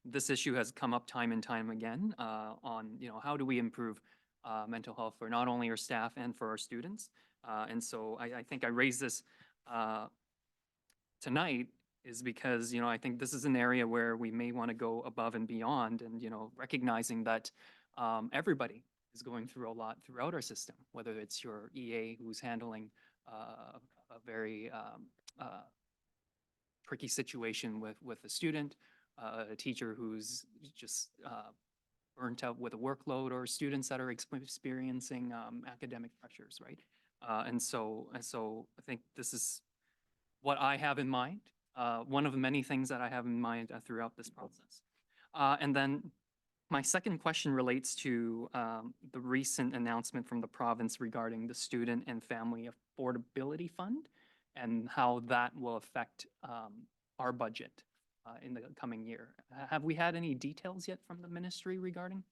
this issue has come up time and time again on, how do we improve mental health for not only our staff and for our students. And so I think I raised this tonight is because, I think this is an area where we may want to go above and beyond and, recognizing that everybody is going through a lot throughout our system, whether it's your EA who's handling a very tricky situation with a student, a teacher who's just burnt out with a workload, or students that are experiencing academic pressures, right? And so I think this is what I have in mind, one of the many things that I have in mind throughout this process. And then my second question relates to the recent announcement from the province regarding the Student and Family Affordability Fund and how that will affect our budget in the coming year. Have we had any details yet from the ministry regarding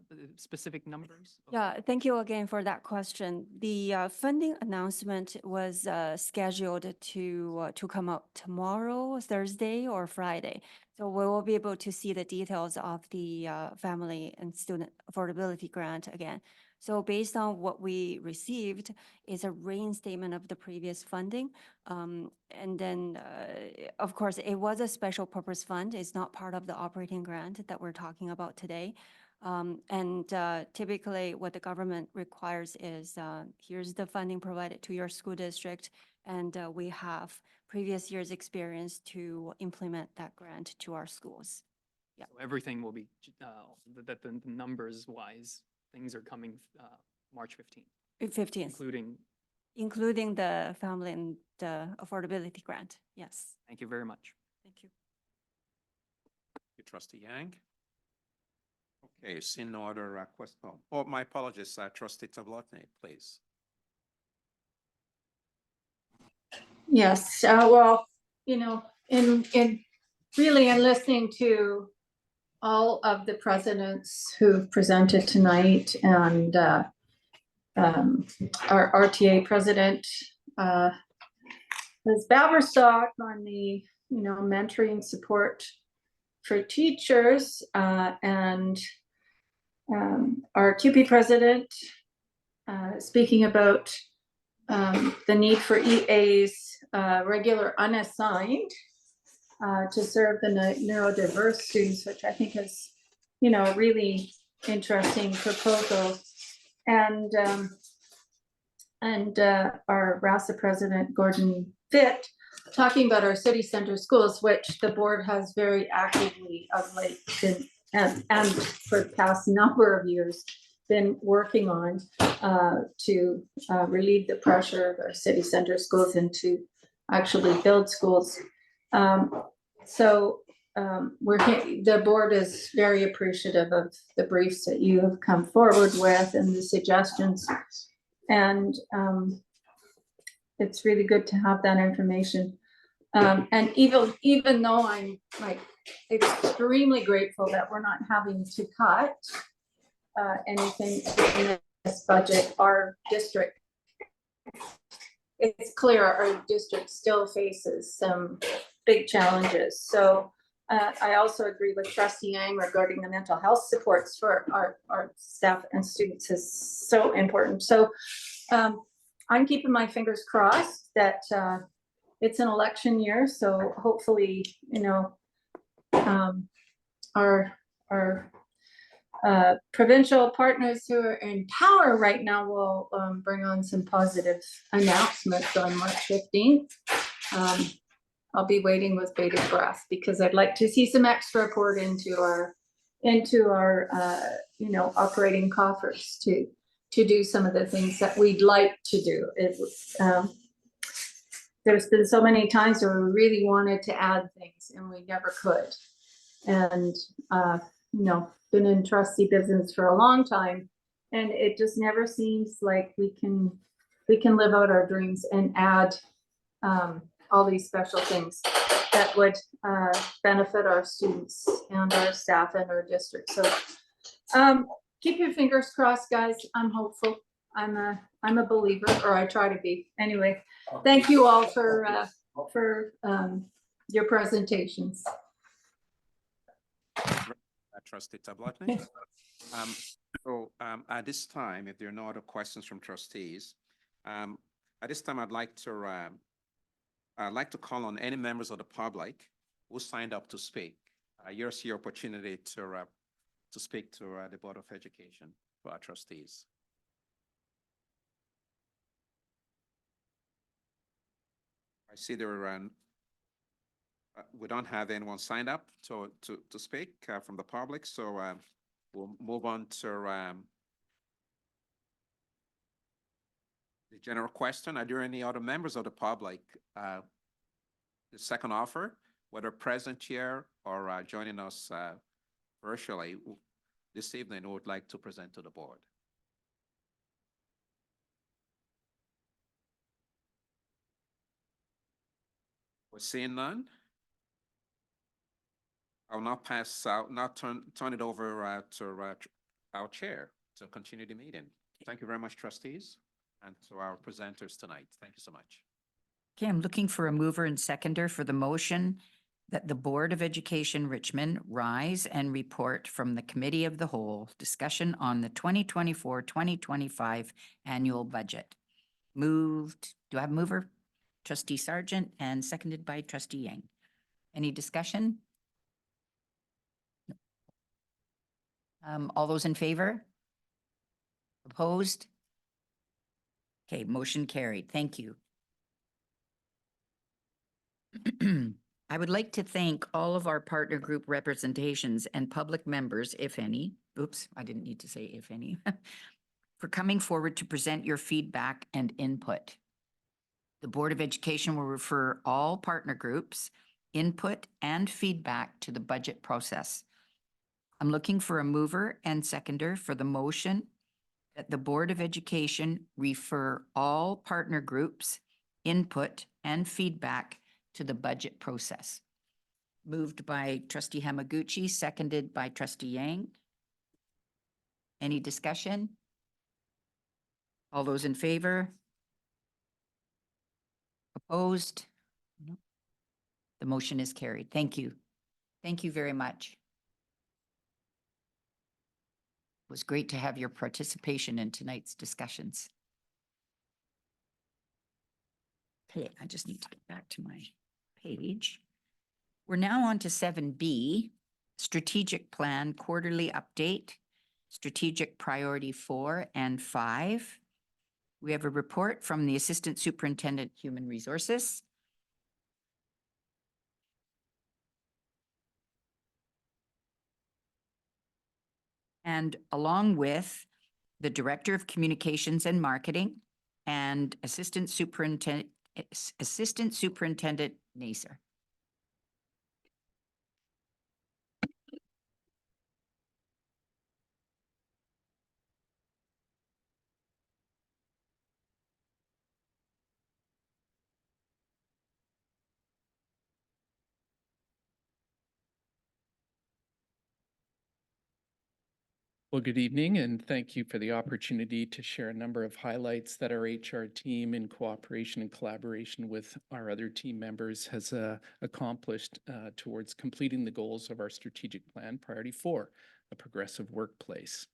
the specific numbers? Yeah, thank you again for that question. The funding announcement was scheduled to come out tomorrow, Thursday, or Friday. So we will be able to see the details of the Family and Student Affordability Grant again. So based on what we received is a reinstatement of the previous funding. And then, of course, it was a special purpose fund. It's not part of the operating grant that we're talking about today. And typically what the government requires is, here's the funding provided to your school district, and we have previous year's experience to implement that grant to our schools. Yeah. So everything will be, that the numbers wise, things are coming March 15th. 15th. Including the Family and Affordability Grant, yes. Thank you very much. Thank you. Thank you, Trustee Yang. Okay, seeing no other question. Oh, my apologies, Trustee Tablotny, please. Yes, well, in really in listening to all of the presidents who've presented tonight, and our RTA president, Liz Baverstock, on the mentoring support for teachers, and our QP president speaking about the need for EAs, regular unassigned, to serve the neurodiverse students, which I think is, a really interesting proposal. And our RASA president, Gordon Fitt, talking about our city center schools, which the board has very actively of late been, and for the past number of years, been working on to relieve the pressure of our city center schools and to actually build schools. The board is very appreciative of the briefs that you have come forward with and the suggestions. And it's really good to have that information. And even though I'm extremely grateful that we're not having to cut anything in this budget, our district, it's clear our district still faces some big challenges. So I also agree with Trustee Yang regarding the mental health supports for our staff and students is so important. So I'm keeping my fingers crossed that it's an election year. So hopefully, our provincial partners who are in power right now will bring on some positive announcements on March 15th. I'll be waiting with bated breath because I'd like to see some extra poured into our operating coffers to do some of the things that we'd like to do. There's been so many times where we really wanted to add things and we never could. And been in trustee business for a long time, and it just never seems like we can live out our dreams and add all these special things that would benefit our students and our staff and our district. So keep your fingers crossed, guys. I'm hopeful. I'm a believer, or I try to be. Anyway, thank you all for your presentations. Trustee Tablotny. At this time, if there are no other questions from trustees, at this time I'd like to call on any members of the public who signed up to speak. Here's your opportunity to speak to the Board of Education for our trustees. I see there are we don't have anyone signed up to speak from the public, so we'll move on to the general question. Are there any other members of the public, the second offer, whether present here or joining us virtually this evening, who would like to present to the board? We're seeing none. I'll now turn it over to our chair to continue the meeting. Thank you very much, trustees, and to our presenters tonight. Thank you so much. Okay, I'm looking for a mover and seconder for the motion that the Board of Education Richmond rise and report from the Committee of the Whole discussion on the 2024-2025 annual budget. Moved. Do I have a mover? Trustee Sargent, and seconded by Trustee Yang. Any discussion? All those in favor? Opposed? Okay, motion carried. Thank you. I would like to thank all of our partner group representations and public members, if any, oops, I didn't need to say if any, for coming forward to present your feedback and input. The Board of Education will refer all partner groups, input, and feedback to the budget process. I'm looking for a mover and seconder for the motion that the Board of Education refer all partner groups, input, and feedback to the budget process. Moved by Trustee Hamaguchi, seconded by Trustee Yang. Any discussion? All those in favor? Opposed? No. The motion is carried. Thank you. Thank you very much. It was great to have your participation in tonight's discussions. Okay, I just need to get back to my page. We're now on to 7B, Strategic Plan Quarterly Update, Strategic Priority 4 and 5. We have a report from the Assistant Superintendent, Human Resources. And along with the Director of Communications and Marketing and Assistant Superintendent Naser. Well, good evening, and thank you for the opportunity to share a number of highlights that our HR team, in cooperation and collaboration with our other team members, has accomplished towards completing the goals of our strategic plan, Priority 4, a progressive workplace.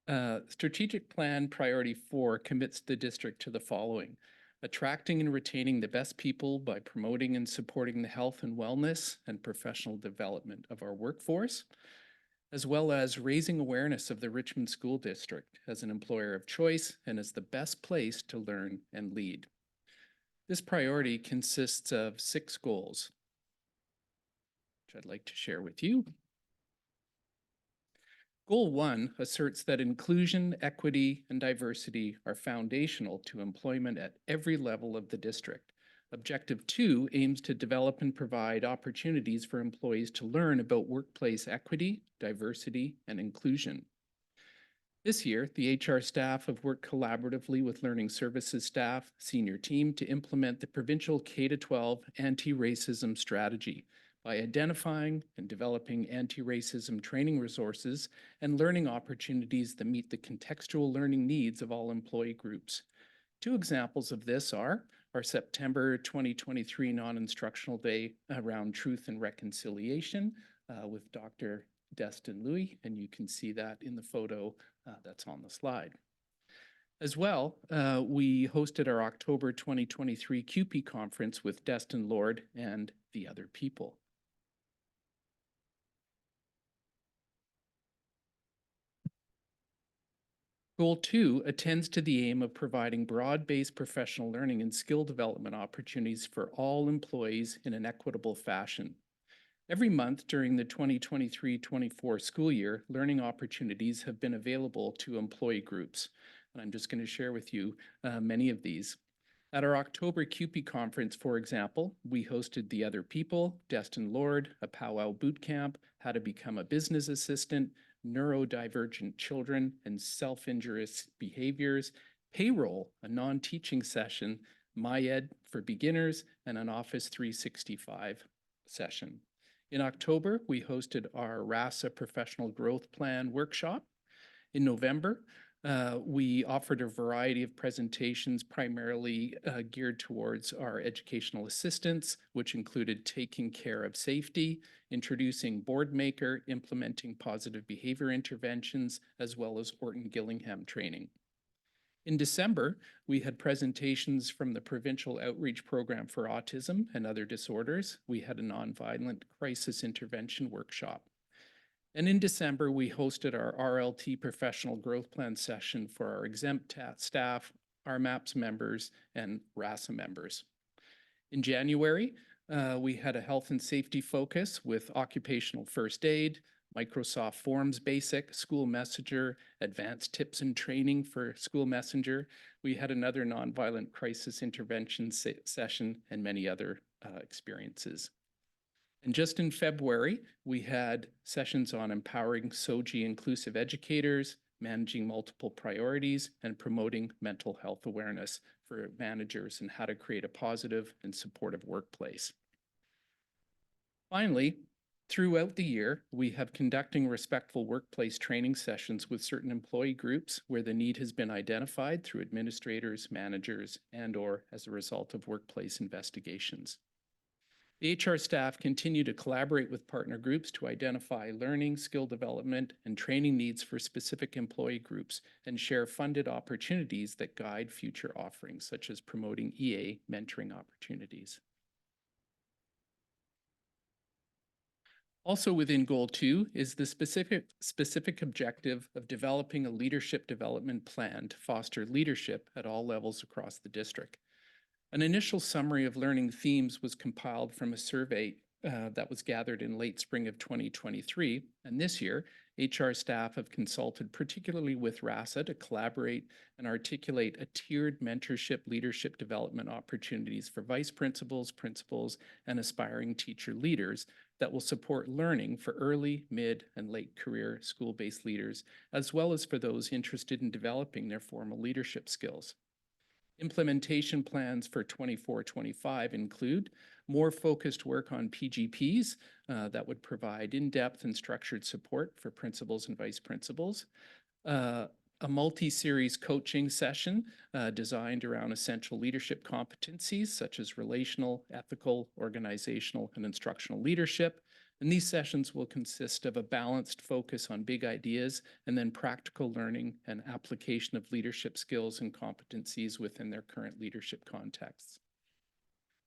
Nice. Strategic Plan Priority 4 commits the district to the following: attracting and retaining the best people by promoting and supporting the health and wellness and professional development of our workforce, as well as raising awareness of the Richmond School District as an employer of choice and as the best place to learn and lead. This priority consists of 6 goals, which I'd like to share with you. Goal 1 asserts that inclusion, equity, and diversity are foundational to employment at every level of the district. Objective 2 aims to develop and provide opportunities for employees to learn about workplace equity, diversity, and inclusion. This year, the HR staff have worked collaboratively with learning services staff, senior team to implement the provincial K-12 anti-racism strategy by identifying and developing anti-racism training resources and learning opportunities that meet the contextual learning needs of all employee groups. 2 examples of this are our September 2023 non-instructional day around truth and reconciliation with Dr. Destin Louis, and you can see that in the photo that's on the slide. As well, we hosted our October 2023 CUPE conference with Destin Lord and the other people. Goal 2 attends to the aim of providing broad-based professional learning and skill development opportunities for all employees in an equitable fashion. Every month during the 2023-24 school year, learning opportunities have been available to employee groups. And I'm just going to share with you many of these. At our October CUPE conference, for example, we hosted The Other People, Destin Lord, a powwow boot camp, how to become a business assistant, neurodivergent children and self-injurious behaviors, payroll, a non-teaching session, MyEd for beginners, and an Office 365 session. In October, we hosted our RASA Professional Growth Plan workshop. In November, we offered a variety of presentations primarily geared towards our educational assistants, which included taking care of safety, introducing Boardmaker, implementing positive behavior interventions, as well as Orton Gillingham training. In December, we had presentations from the Provincial Outreach Program for Autism and Other Disorders. We had a nonviolent crisis intervention workshop. And in December, we hosted our RLT Professional Growth Plan session for our exempt staff, RMAPS members, and RASA members. In January, we had a health and safety focus with occupational first aid, Microsoft Forms Basic, School Messenger, advanced tips and training for School Messenger. We had another nonviolent crisis intervention session and many other experiences. And just in February, we had sessions on empowering SOGI inclusive educators, managing multiple priorities, and promoting mental health awareness for managers and how to create a positive and supportive workplace. Finally, throughout the year, we have conducting respectful workplace training sessions with certain employee groups where the need has been identified through administrators, managers, and/or as a result of workplace investigations. The HR staff continue to collaborate with partner groups to identify learning, skill development, and training needs for specific employee groups and share funded opportunities that guide future offerings, such as promoting EA mentoring opportunities. Also within Goal 2 is the specific objective of developing a leadership development plan to foster leadership at all levels across the district. An initial summary of learning themes was compiled from a survey that was gathered in late spring of 2023, and this year, HR staff have consulted particularly with RASA to collaborate and articulate a tiered mentorship leadership development opportunities for vice principals, principals, and aspiring teacher leaders that will support learning for early, mid, and late career school-based leaders, as well as for those interested in developing their formal leadership skills. Implementation plans for 24-25 include more focused work on PGPs that would provide in-depth and structured support for principals and vice principals, a multi-series coaching session designed around essential leadership competencies such as relational, ethical, organizational, and instructional leadership, And these sessions will consist of a balanced focus on big ideas and then practical learning and application of leadership skills and competencies within their current leadership contexts.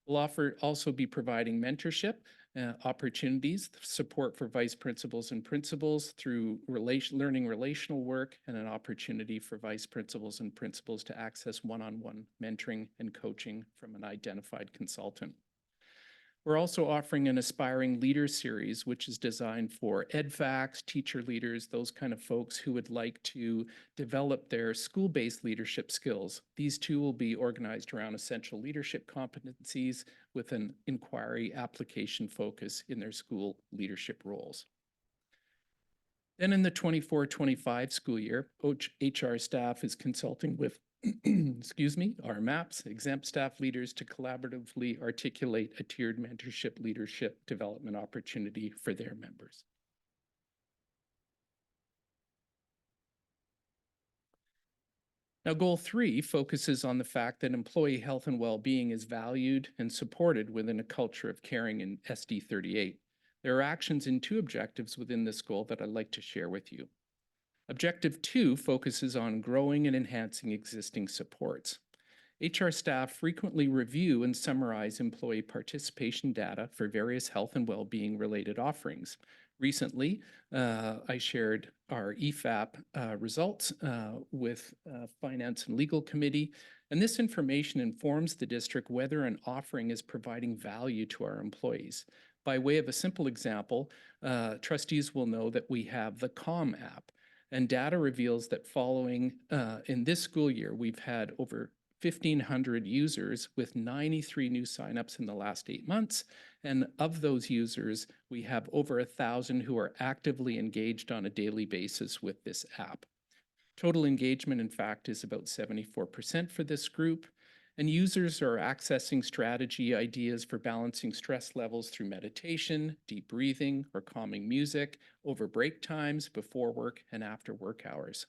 We'll also be providing mentorship opportunities, support for vice principals and principals through learning relational work, and an opportunity for vice principals and principals to access one-on-one mentoring and coaching from an identified consultant. We're also offering an Aspiring Leaders series, which is designed for EdFacs, teacher leaders, those kind of folks who would like to develop their school-based leadership skills. These two will be organized around essential leadership competencies with an inquiry application focus in their school leadership roles. Then in the 24-25 school year, HR staff is consulting with excuse me, our MAPS, exempt staff leaders to collaboratively articulate a tiered mentorship leadership development opportunity for their members. Now, goal 3 focuses on the fact that employee health and well-being is valued and supported within a culture of caring in SD 38. There are actions in 2 objectives within this goal that I'd like to share with you. Objective 2 focuses on growing and enhancing existing supports. HR staff frequently review and summarize employee participation data for various health and well-being related offerings. Recently, I shared our EFAP results with Finance and Legal Committee, and this information informs the district whether an offering is providing value to our employees. By way of a simple example, trustees will know that we have the CALM app. And data reveals that following in this school year, we've had over 1,500 users with 93 new signups in the last 8 months. And of those users, we have over 1,000 who are actively engaged on a daily basis with this app. Total engagement, in fact, is about 74% for this group. And users are accessing strategy ideas for balancing stress levels through meditation, deep breathing, or calming music over break times, before work, and after work hours.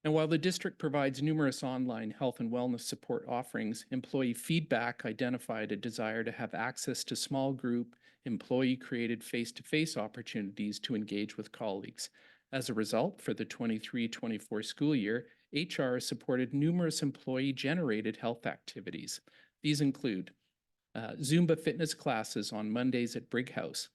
And while the district provides numerous online health and wellness support offerings, employee feedback identified a desire to have access to small group, employee-created face-to-face opportunities to engage with colleagues. As a result, for the 23-24 school year, HR supported numerous employee-generated health activities. These include Zumba fitness classes on Mondays at Brig House,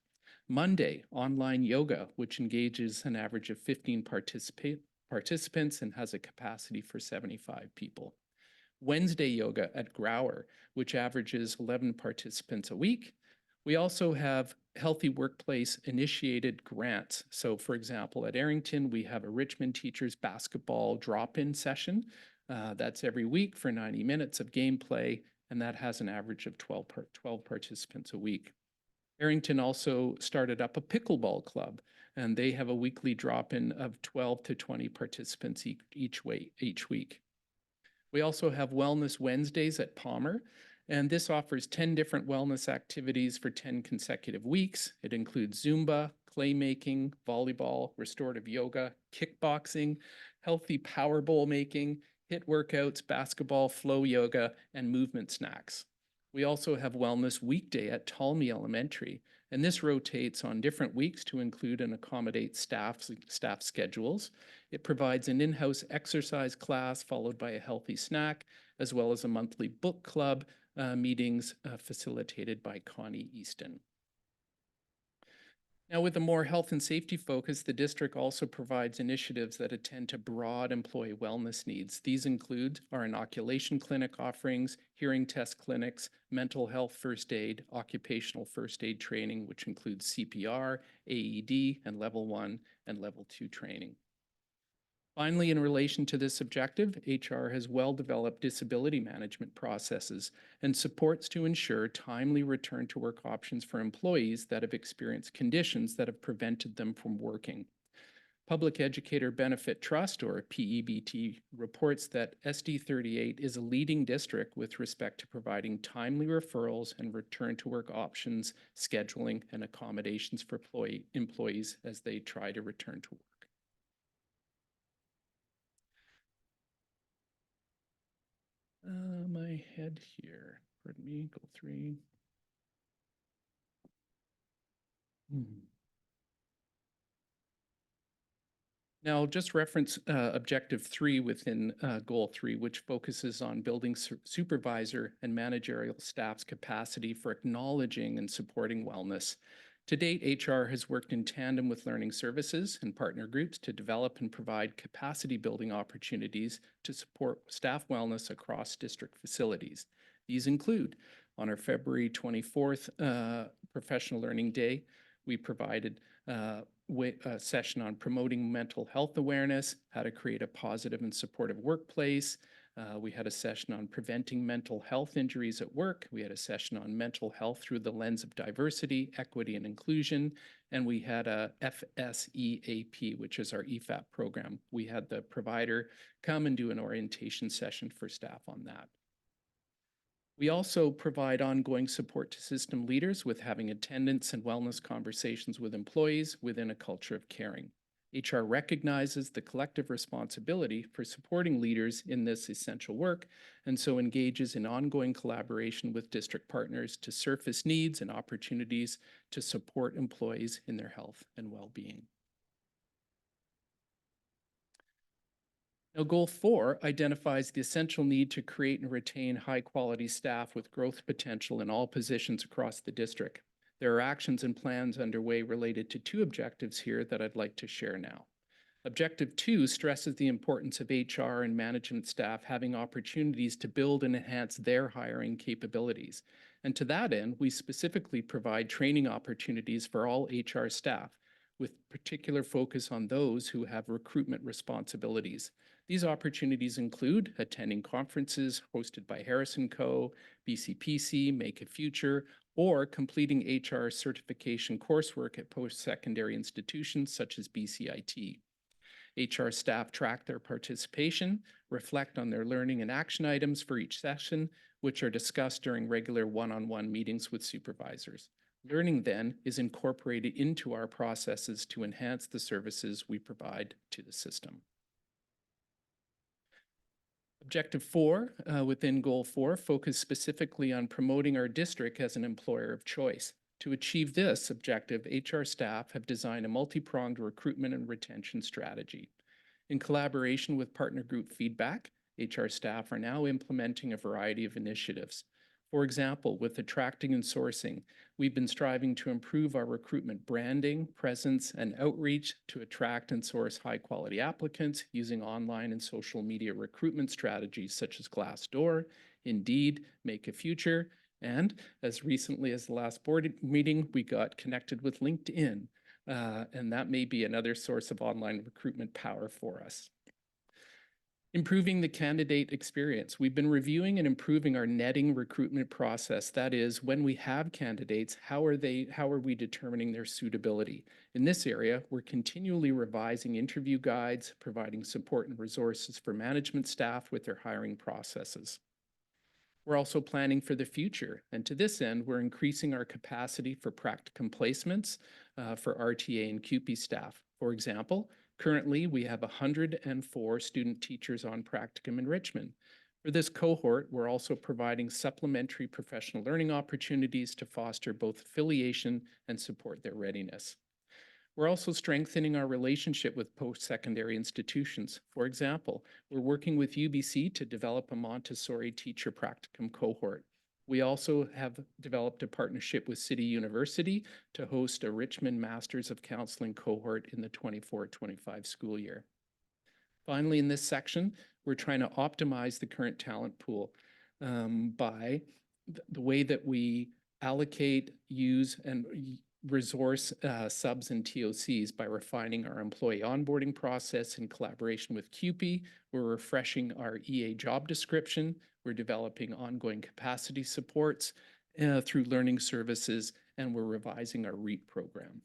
Monday online yoga, which engages an average of 15 participants and has a capacity for 75 people, Wednesday yoga at Grauer, which averages 11 participants a week. We also have Healthy Workplace initiated grants. So for example, at Arrington, we have a Richmond Teachers Basketball drop-in session. That's every week for 90 minutes of gameplay, and that has an average of 12 participants a week. Arrington also started up a pickleball club, and they have a weekly drop-in of 12 to 20 participants each week. We also have Wellness Wednesdays at Palmer, and this offers 10 different wellness activities for 10 consecutive weeks. It includes Zumba, clay making, volleyball, restorative yoga, kickboxing, healthy power bowl making, HIIT workouts, basketball, flow yoga, and movement snacks. We also have Wellness Weekday at Talmy Elementary, and this rotates on different weeks to include and accommodate staff schedules. It provides an in-house exercise class followed by a healthy snack, as well as a monthly book club meetings facilitated by Connie Easton. Now, with a more health and safety focus, the district also provides initiatives that attend to broad employee wellness needs. These include our inoculation clinic offerings, hearing test clinics, mental health first aid, occupational first aid training, which includes CPR, AED, and level 1 and level 2 training. Finally, in relation to this objective, HR has well-developed disability management processes and supports to ensure timely return to work options for employees that have experienced conditions that have prevented them from working. Public Educator Benefit Trust, or PEBT, reports that SD 38 is a leading district with respect to providing timely referrals and return to work options, scheduling, and accommodations for employees as they try to return to work. My head here, pardon me, goal 3. Now, I'll just reference Objective 3 within Goal 3, which focuses on building supervisor and managerial staff's capacity for acknowledging and supporting wellness. To date, HR has worked in tandem with learning services and partner groups to develop and provide capacity building opportunities to support staff wellness across district facilities. These include, on our February 24th Professional Learning Day, we provided a session on promoting mental health awareness, how to create a positive and supportive workplace. We had a session on preventing mental health injuries at work. We had a session on mental health through the lens of diversity, equity, and inclusion. And we had a FSEAP, which is our EFAP program. We had the provider come and do an orientation session for staff on that. We also provide ongoing support to system leaders with having attendance and wellness conversations with employees within a culture of caring. HR recognizes the collective responsibility for supporting leaders in this essential work, and so engages in ongoing collaboration with district partners to surface needs and opportunities to support employees in their health and well-being. Now, Goal 4 identifies the essential need to create and retain high-quality staff with growth potential in all positions across the district. There are actions and plans underway related to 2 objectives here that I'd like to share now. Objective 2 stresses the importance of HR and management staff having opportunities to build and enhance their hiring capabilities. And to that end, we specifically provide training opportunities for all HR staff, with particular focus on those who have recruitment responsibilities. These opportunities include attending conferences hosted by Harrison Co., BCPC, Make a Future, or completing HR certification coursework at post-secondary institutions such as BCIT. HR staff track their participation, reflect on their learning and action items for each session, which are discussed during regular one-on-one meetings with supervisors. Learning then is incorporated into our processes to enhance the services we provide to the system. Objective 4 within Goal 4 focus specifically on promoting our district as an employer of choice. To achieve this objective, HR staff have designed a multi-pronged recruitment and retention strategy. In collaboration with partner group feedback, HR staff are now implementing a variety of initiatives. For example, with attracting and sourcing, we've been striving to improve our recruitment branding, presence, and outreach to attract and source high-quality applicants using online and social media recruitment strategies such as Glassdoor, Indeed, Make a Future, and as recently as the last board meeting, we got connected with LinkedIn, and that may be another source of online recruitment power for us. Improving the candidate experience. We've been reviewing and improving our netting recruitment process. That is, when we have candidates, how are we determining their suitability? In this area, we're continually revising interview guides, providing support and resources for management staff with their hiring processes. We're also planning for the future, and to this end, we're increasing our capacity for practicum placements for RTA and CUPE staff. For example, currently, we have 104 student teachers on practicum in Richmond. For this cohort, we're also providing supplementary professional learning opportunities to foster both affiliation and support their readiness. We're also strengthening our relationship with post-secondary institutions. For example, we're working with UBC to develop a Montessori teacher practicum cohort. We also have developed a partnership with City University to host a Richmond Masters of Counseling cohort in the 24-25 school year. Finally, in this section, we're trying to optimize the current talent pool by the way that we allocate, use, and resource subs and TOCs by refining our employee onboarding process in collaboration with CUPE. We're refreshing our EA job description. We're developing ongoing capacity supports through learning services, and we're revising our REAP program.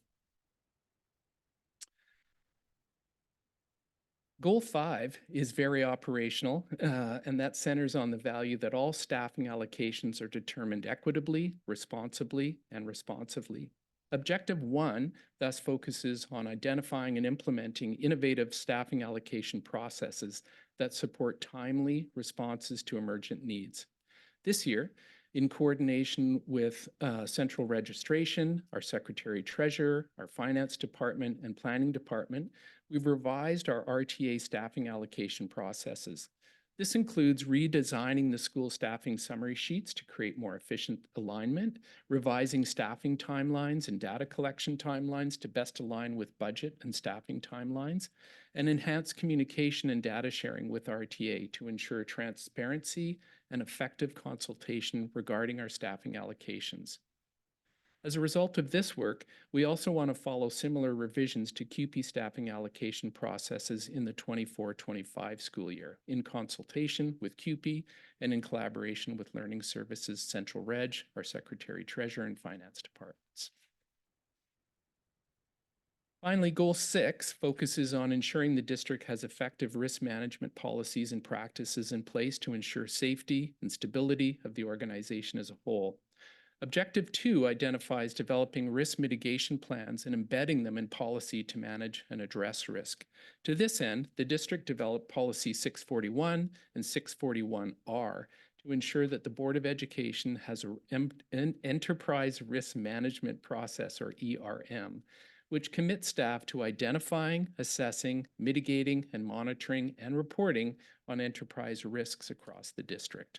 Goal 5 is very operational, and that centers on the value that all staffing allocations are determined equitably, responsibly, and responsively. Objective 1 thus focuses on identifying and implementing innovative staffing allocation processes that support timely responses to emergent needs. This year, In coordination with central registration, our secretary treasurer, our finance department, and planning department, we've revised our RTA staffing allocation processes. This includes redesigning the school staffing summary sheets to create more efficient alignment, revising staffing timelines and data collection timelines to best align with budget and staffing timelines, and enhance communication and data sharing with RTA to ensure transparency and effective consultation regarding our staffing allocations. As a result of this work, we also want to follow similar revisions to CUPE staffing allocation processes in the 24-25 school year, in consultation with CUPE and in collaboration with Learning Services Central Reg, our Secretary Treasurer, and Finance departments. Finally, Goal 6 focuses on ensuring the district has effective risk management policies and practices in place to ensure safety and stability of the organization as a whole. Objective 2 identifies developing risk mitigation plans and embedding them in policy to manage and address risk. To this end, the district developed Policy 641 and 641R to ensure that the Board of Education has an enterprise risk management process, or ERM, which commits staff to identifying, assessing, mitigating, and monitoring and reporting on enterprise risks across the district.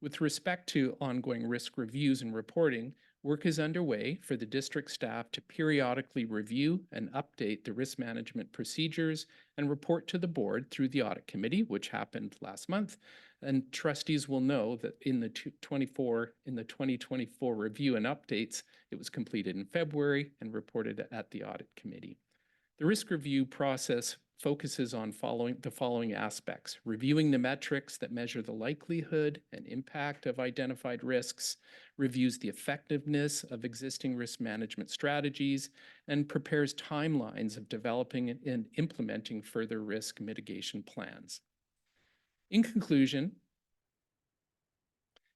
With respect to ongoing risk reviews and reporting, work is underway for the district staff to periodically review and update the risk management procedures and report to the board through the audit committee, which happened last month. And trustees will know that in the 2024 review and updates, it was completed in February and reported at the audit committee. The risk review process focuses on the following aspects: reviewing the metrics that measure the likelihood and impact of identified risks, reviews the effectiveness of existing risk management strategies, and prepares timelines of developing and implementing further risk mitigation plans. In conclusion,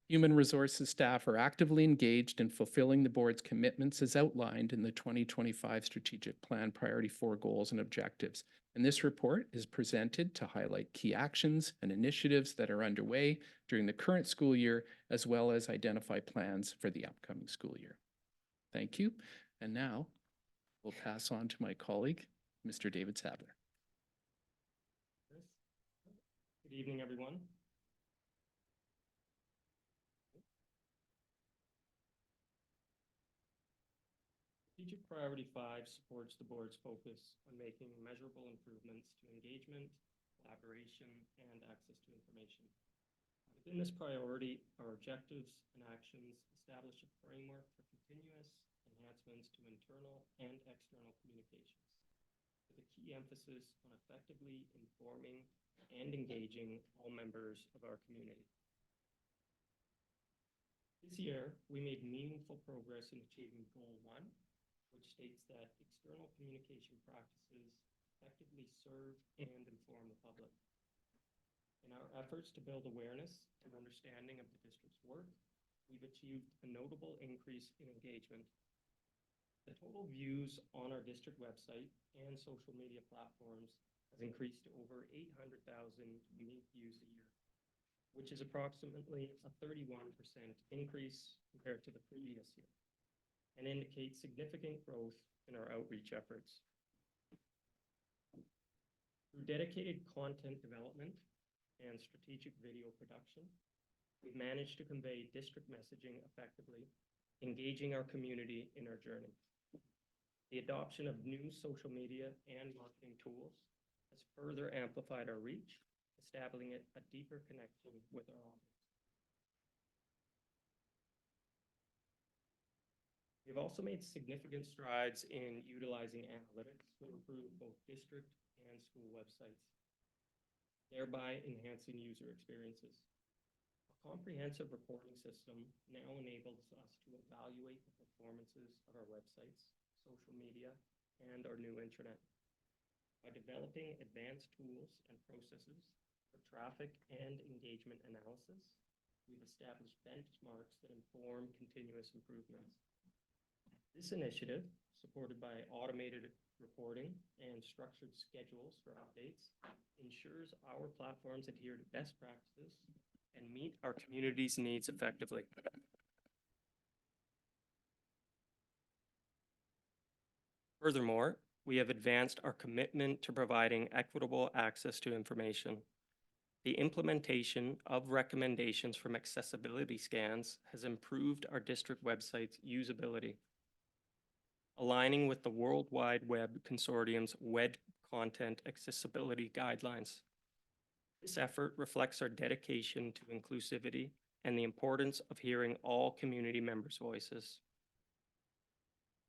human resources staff are actively engaged in fulfilling the board's commitments as outlined in the 2025 Strategic Plan Priority 4 goals and objectives. And this report is presented to highlight key actions and initiatives that are underway during the current school year, as well as identify plans for the upcoming school year. Thank you. And now we'll pass on to my colleague, Mr. David Sadler. Good evening, everyone. Strategic Priority 5 supports the board's focus on making measurable improvements to engagement, collaboration, and access to information. Within this priority, our objectives and actions establish a framework for continuous enhancements to internal and external communications, with a key emphasis on effectively informing and engaging all members of our community. This year, we made meaningful progress in achieving Goal 1, which states that external communication practices effectively serve and inform the public. In our efforts to build awareness and understanding of the district's work, we've achieved a notable increase in engagement. The total views on our district website and social media platforms has increased to over 800,000 unique views a year, which is approximately a 31% increase compared to the previous year, and indicates significant growth in our outreach efforts. Through dedicated content development and strategic video production, we've managed to convey district messaging effectively, engaging our community in our journey. The adoption of new social media and marketing tools has further amplified our reach, establishing a deeper connection with our audience. We've also made significant strides in utilizing analytics to improve both district and school websites, thereby enhancing user experiences. A comprehensive reporting system now enables us to evaluate the performances of our websites, social media, and our new intranet. By developing advanced tools and processes for traffic and engagement analysis, we've established benchmarks that inform continuous improvements. This initiative, supported by automated reporting and structured schedules for updates, ensures our platforms adhere to best practices and meet our community's needs effectively. Furthermore, we have advanced our commitment to providing equitable access to information. The implementation of recommendations from accessibility scans has improved our district website's usability. Aligning with the World Wide Web Consortium's Web Content Accessibility Guidelines. This effort reflects our dedication to inclusivity and the importance of hearing all community members' voices.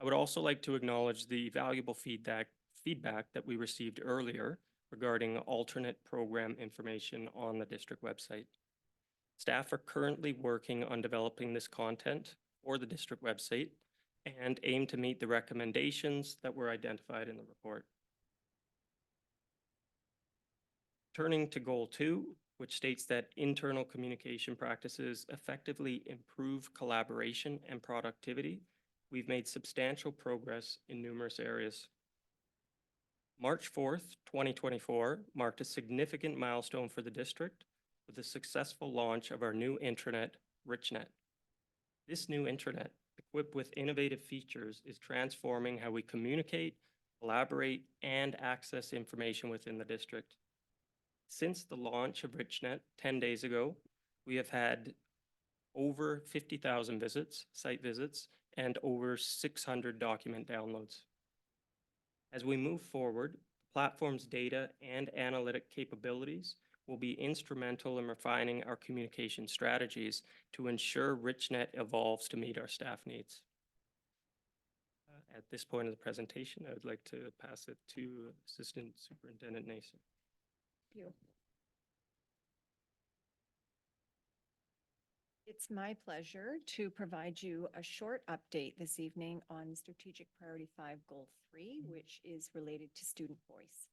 I would also like to acknowledge the valuable feedback that we received earlier regarding alternate program information on the district website. Staff are currently working on developing this content for the district website and aim to meet the recommendations that were identified in the report. Turning to Goal 2, which states that internal communication practices effectively improve collaboration and productivity, we've made substantial progress in numerous areas. March 4th, 2024 marked a significant milestone for the district with the successful launch of our new intranet, RichNet. This new intranet, equipped with innovative features, is transforming how we communicate, collaborate, and access information within the district. Since the launch of RichNet 10 days ago, we have had over 50,000 site visits, and over 600 document downloads. As we move forward, the platform's data and analytic capabilities will be instrumental in refining our communication strategies to ensure RichNet evolves to meet our staff needs. At this point of the presentation, I would like to pass it to Assistant Superintendent Nason. Thank you. It's my pleasure to provide you a short update this evening on Strategic Priority 5 Goal 3, which is related to student voice.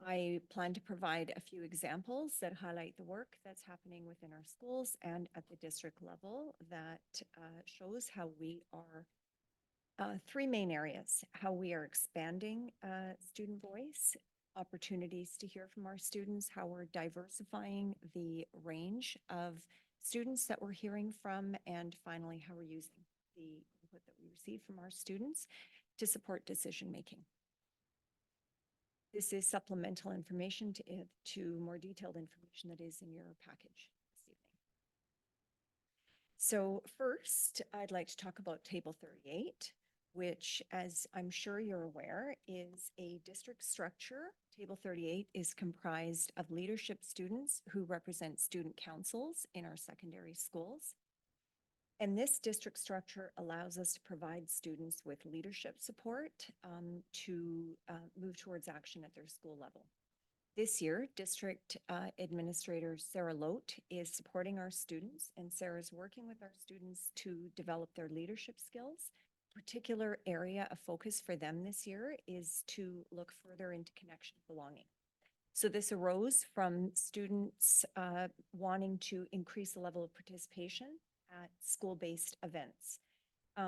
I plan to provide a few examples that highlight the work that's happening within our schools and at the district level that shows how we are three main areas: how we are expanding student voice, opportunities to hear from our students, how we're diversifying the range of students that we're hearing from, and finally, how we're using the input that we receive from our students to support decision-making. This is supplemental information to more detailed information that is in your package this evening. So first, I'd like to talk about Table 38, which, as I'm sure you're aware, is a district structure. Table 38 is comprised of leadership students who represent student councils in our secondary schools. And this district structure allows us to provide students with leadership support to move towards action at their school level. This year, District Administrator Sarah Lote is supporting our students, and Sarah's working with our students to develop their leadership skills. Particular area of focus for them this year is to look further into connection and belonging. So this arose from students wanting to increase the level of participation at school-based events,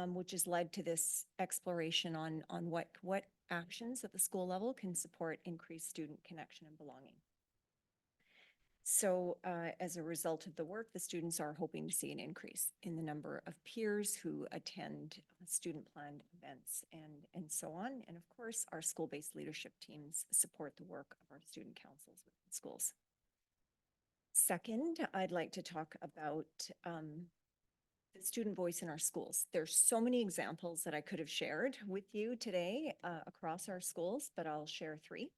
which has led to this exploration on what actions at the school level can support increased student connection and belonging. So as a result of the work, the students are hoping to see an increase in the number of peers who attend student planned events and so on. And of course, our school-based leadership teams support the work of our student councils within schools. Second, I'd like to talk about the student voice in our schools. There's so many examples that I could have shared with you today across our schools, but I'll share three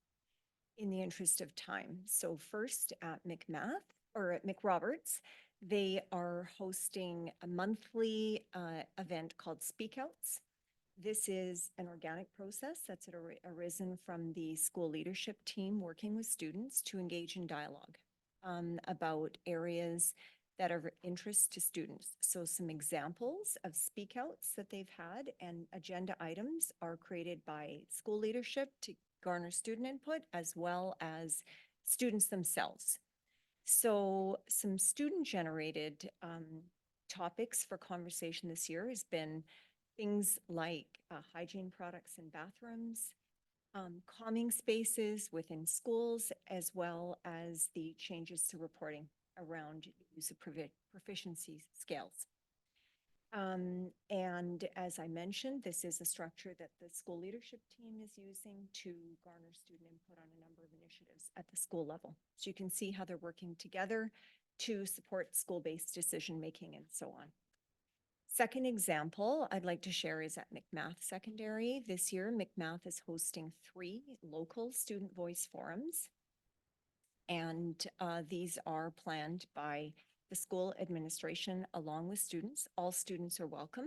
in the interest of time. So first at McRoberts, they are hosting a monthly event called Speak Outs. This is an organic process that's arisen from the school leadership team working with students to engage in dialogue about areas that are of interest to students. So some examples of Speak Outs that they've had and agenda items are created by school leadership to garner student input as well as students themselves. So some student-generated topics for conversation this year has been things like hygiene products in bathrooms, calming spaces within schools, as well as the changes to reporting around use of proficiency scales. And as I mentioned, this is a structure that the school leadership team is using to garner student input on a number of initiatives at the school level. So you can see how they're working together to support school-based decision-making and so on. Second example I'd like to share is at McMath Secondary. This year, McMath is hosting 3 local student voice forums. And these are planned by the school administration along with students. All students are welcome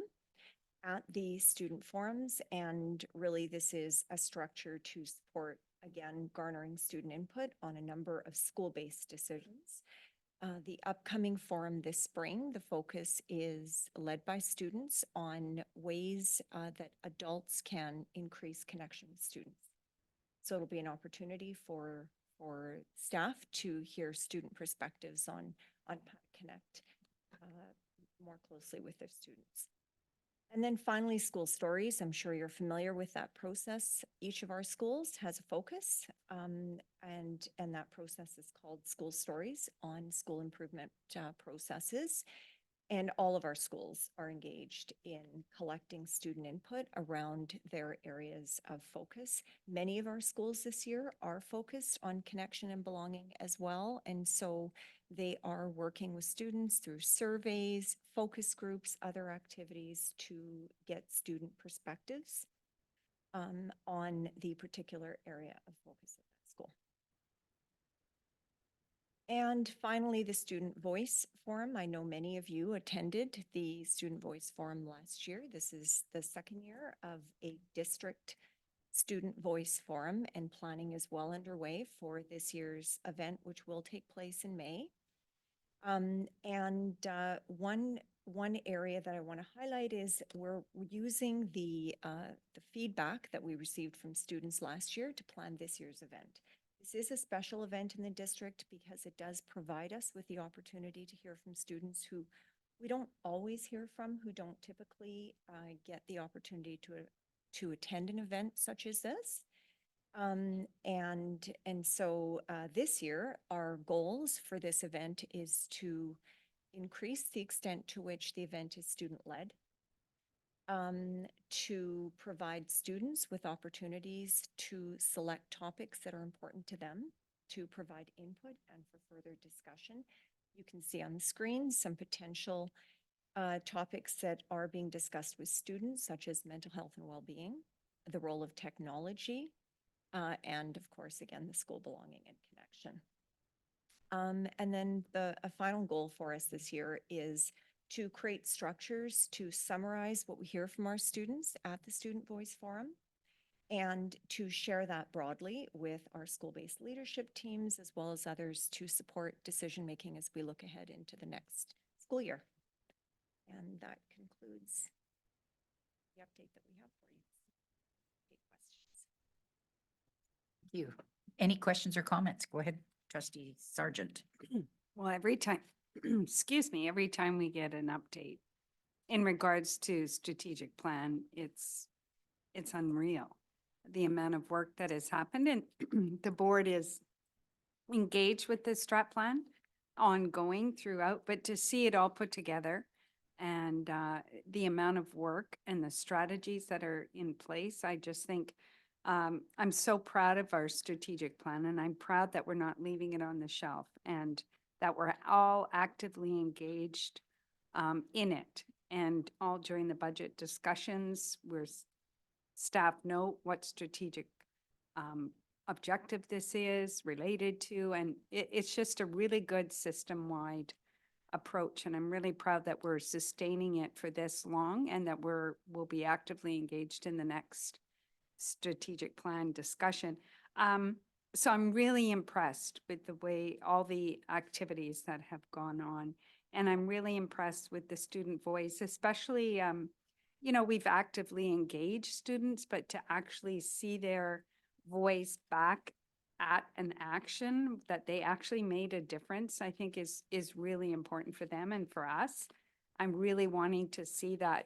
at the student forums. And really, this is a structure to support, again, garnering student input on a number of school-based decisions. The upcoming forum this spring, the focus is led by students on ways that adults can increase connection with students. So it'll be an opportunity for staff to hear student perspectives on how to connect more closely with their students. And then finally, school stories. I'm sure you're familiar with that process. Each of our schools has a focus, and that process is called School Stories on school improvement processes. And all of our schools are engaged in collecting student input around their areas of focus. Many of our schools this year are focused on connection and belonging as well. And so they are working with students through surveys, focus groups, other activities to get student perspectives on the particular area of focus of that school. And finally, the Student Voice Forum. I know many of you attended the Student Voice Forum last year. This is the second year of a district Student Voice Forum, and planning is well underway for this year's event, which will take place in May. One area that I want to highlight is we're using the feedback that we received from students last year to plan this year's event. This is a special event in the district because it does provide us with the opportunity to hear from students who we don't always hear from, who don't typically get the opportunity to attend an event such as this. So this year, our goals for this event is to increase the extent to which the event is student-led, to provide students with opportunities to select topics that are important to them, to provide input and for further discussion. You can see on the screen some potential topics that are being discussed with students, such as mental health and well-being, the role of technology, and of course, again, the school belonging and connection. And then a final goal for us this year is to create structures to summarize what we hear from our students at the Student Voice Forum and to share that broadly with our school-based leadership teams as well as others to support decision-making as we look ahead into the next school year. And that concludes the update that we have for you. Take questions. Thank you. Any questions or comments? Go ahead, Trustee Sargent. Well, every time, excuse me, every time we get an update in regards to strategic plan, it's unreal. The amount of work that has happened, and the board is engaged with the strat plan ongoing throughout, but to see it all put together and the amount of work and the strategies that are in place, I just think I'm so proud of our strategic plan, and I'm proud that we're not leaving it on the shelf and that we're all actively engaged in it. And all during the budget discussions, staff know what strategic objective this is related to, and it's just a really good system-wide approach. And I'm really proud that we're sustaining it for this long and that we'll be actively engaged in the next strategic plan discussion. So I'm really impressed with the way all the activities that have gone on. And I'm really impressed with the student voice, especially, you know, we've actively engaged students, but to actually see their voice back at an action that they actually made a difference, I think is really important for them and for us. I'm really wanting to see that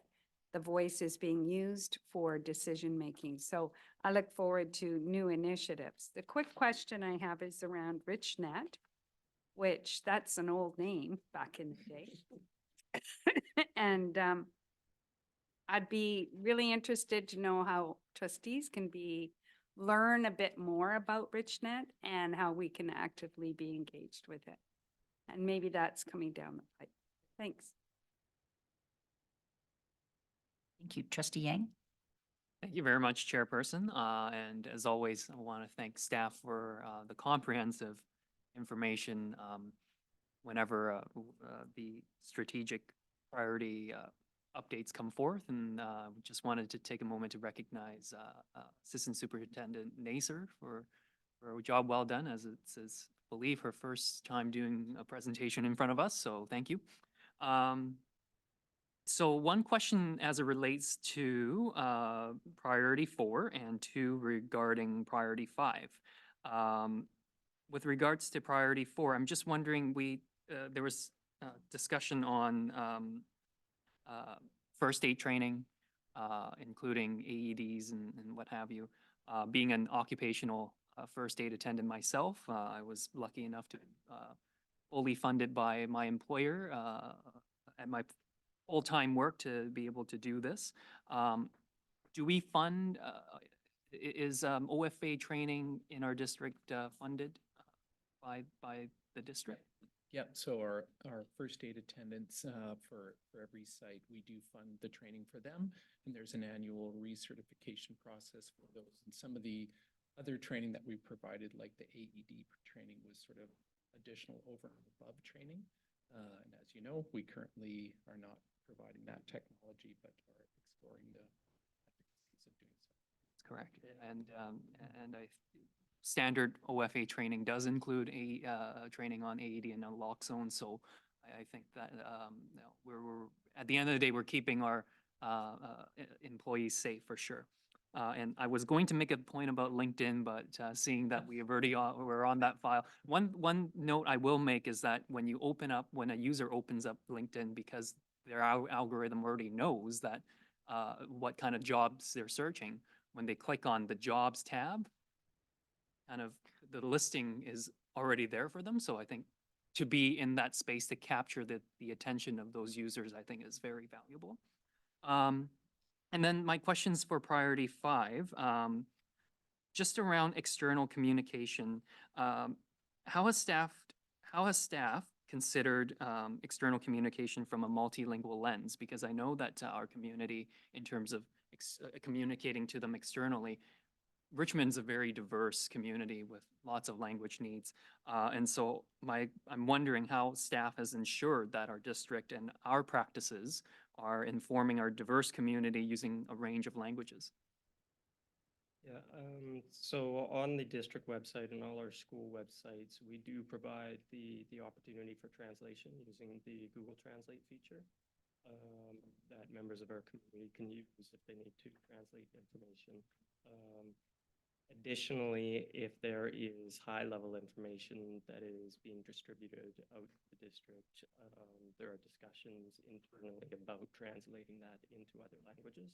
the voice is being used for decision-making. So I look forward to new initiatives. The quick question I have is around RichNet. which that's an old name back in the day. And I'd be really interested to know how trustees can learn a bit more about RichNet and how we can actively be engaged with it. And maybe that's coming down the pipe. Thanks. Thank you. Trustee Yang? Thank you very much, Chairperson. And as always, I want to thank staff for the comprehensive information whenever the strategic priority updates come forth. And we just wanted to take a moment to recognize Assistant Superintendent Naser for a job well done, as it's, I believe, her first time doing a presentation in front of us. So thank you. So one question as it relates to priority 4 and 2 regarding priority 5. With regards to priority 4, I'm just wondering, there was discussion on first aid training, including AEDs and what have you. Being an occupational first aid attendant myself, I was lucky enough to fully funded by my employer at my full-time work to be able to do this. Do we fund, is OFA training in our district funded by the district? Yep, so our first aid attendants for every site, we do fund the training for them, and there's an annual recertification process for those. And some of the other training that we provided, like the AED training, was sort of additional over and above training. And as you know, we currently are not providing that technology, but are exploring the efficacies of doing so. That's correct. And standard OFA training does include training on AED and naloxone. So I think that we're at the end of the day, we're keeping our employees safe for sure. And I was going to make a point about LinkedIn, but seeing that we have already we're on that file. One note I will make is that when a user opens up LinkedIn, because their algorithm already knows that what kind of jobs they're searching, when they click on the jobs tab, kind of the listing is already there for them. So I think to be in that space to capture the attention of those users, I think is very valuable. And then my questions for priority 5, just around external communication. How has staff considered external communication from a multilingual lens? Because I know that our community, in terms of communicating to them externally, Richmond's a very diverse community with lots of language needs. And so I'm wondering how staff has ensured that our district and our practices are informing our diverse community using a range of languages. Yeah, so on the district website and all our school websites, we do provide the opportunity for translation using the Google Translate feature that members of our community can use if they need to translate information. Additionally, if there is high-level information that is being distributed out to the district, there are discussions internally about translating that into other languages.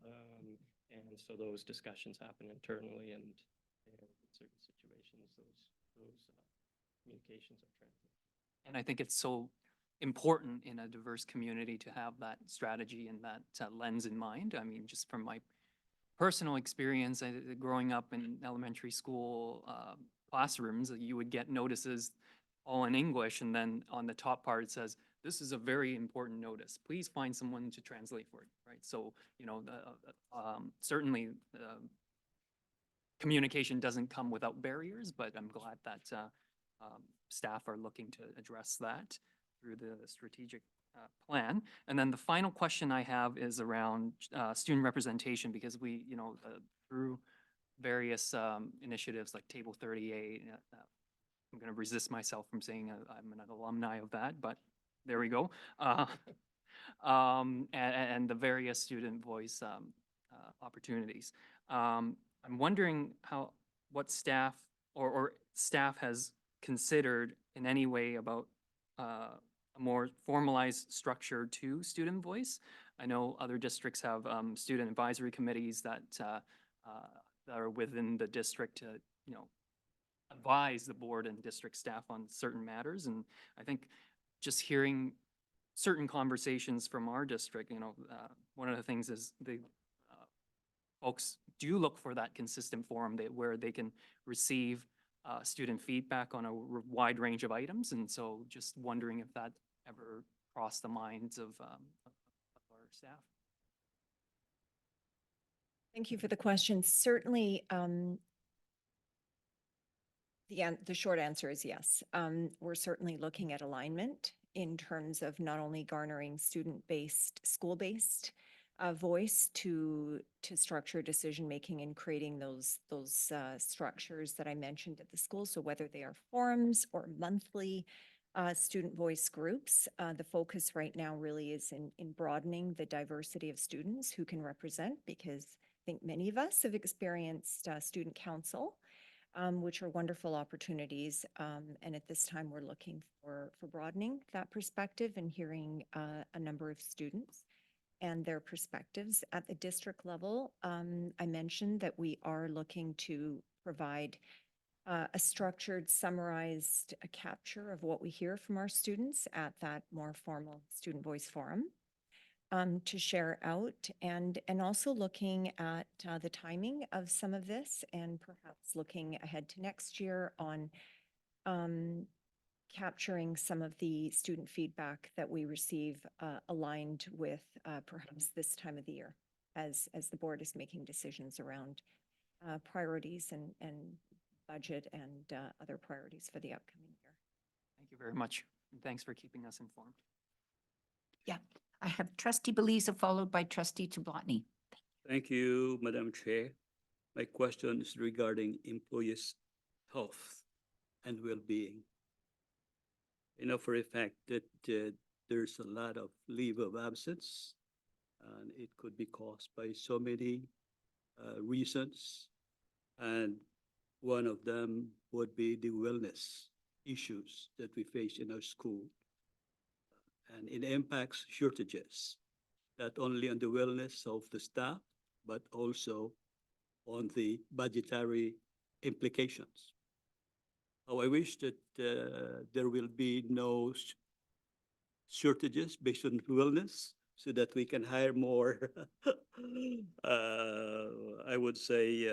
And so those discussions happen internally, and in certain situations, those communications are translated. And I think it's so important in a diverse community to have that strategy and that lens in mind. I mean, just from my personal experience, growing up in elementary school classrooms, you would get notices all in English, and then on the top part it says, "This is a very important notice. Please find someone to translate for you." Right? So, you know, certainly communication doesn't come without barriers, but I'm glad that staff are looking to address that through the strategic plan. And then the final question I have is around student representation, because we, you know, through various initiatives like Table 38, I'm going to resist myself from saying I'm an alumni of that, but there we go. And the various student voice opportunities. I'm wondering what staff or staff has considered in any way about a more formalized structure to student voice. I know other districts have student advisory committees that are within the district to, you know, advise the board and district staff on certain matters. And I think just hearing certain conversations from our district, one of the things is the folks do look for that consistent forum where they can receive student feedback on a wide range of items. And so just wondering if that ever crossed the minds of our staff. Thank you for the question. Certainly, the short answer is yes. We're certainly looking at alignment in terms of not only garnering student-based, school-based voice to structure decision-making and creating those structures that I mentioned at the school. So whether they are forums or monthly student voice groups, the focus right now really is in broadening the diversity of students who can represent, because I think many of us have experienced student council, which are wonderful opportunities. And at this time, we're looking for broadening that perspective and hearing a number of students and their perspectives. At the district level, I mentioned that we are looking to provide a structured, summarized capture of what we hear from our students at that more formal student voice forum to share out, and also looking at the timing of some of this, and perhaps looking ahead to next year on capturing some of the student feedback that we receive aligned with perhaps this time of the year as the board is making decisions around priorities and budget and other priorities for the upcoming year. Thank you very much. And thanks for keeping us informed. Yeah, I have trustee Beliza followed by trustee Tablotny. Thank you, Madam Chair. My question is regarding employees' health and well-being. I know for a fact that there's a lot of leave of absence, and it could be caused by so many reasons. And one of them would be the wellness issues that we face in our school. And it impacts shortages, not only on the wellness of the staff, but also on the budgetary implications. I wish that there will be no shortages based on wellness, so that we can hire more, I would say,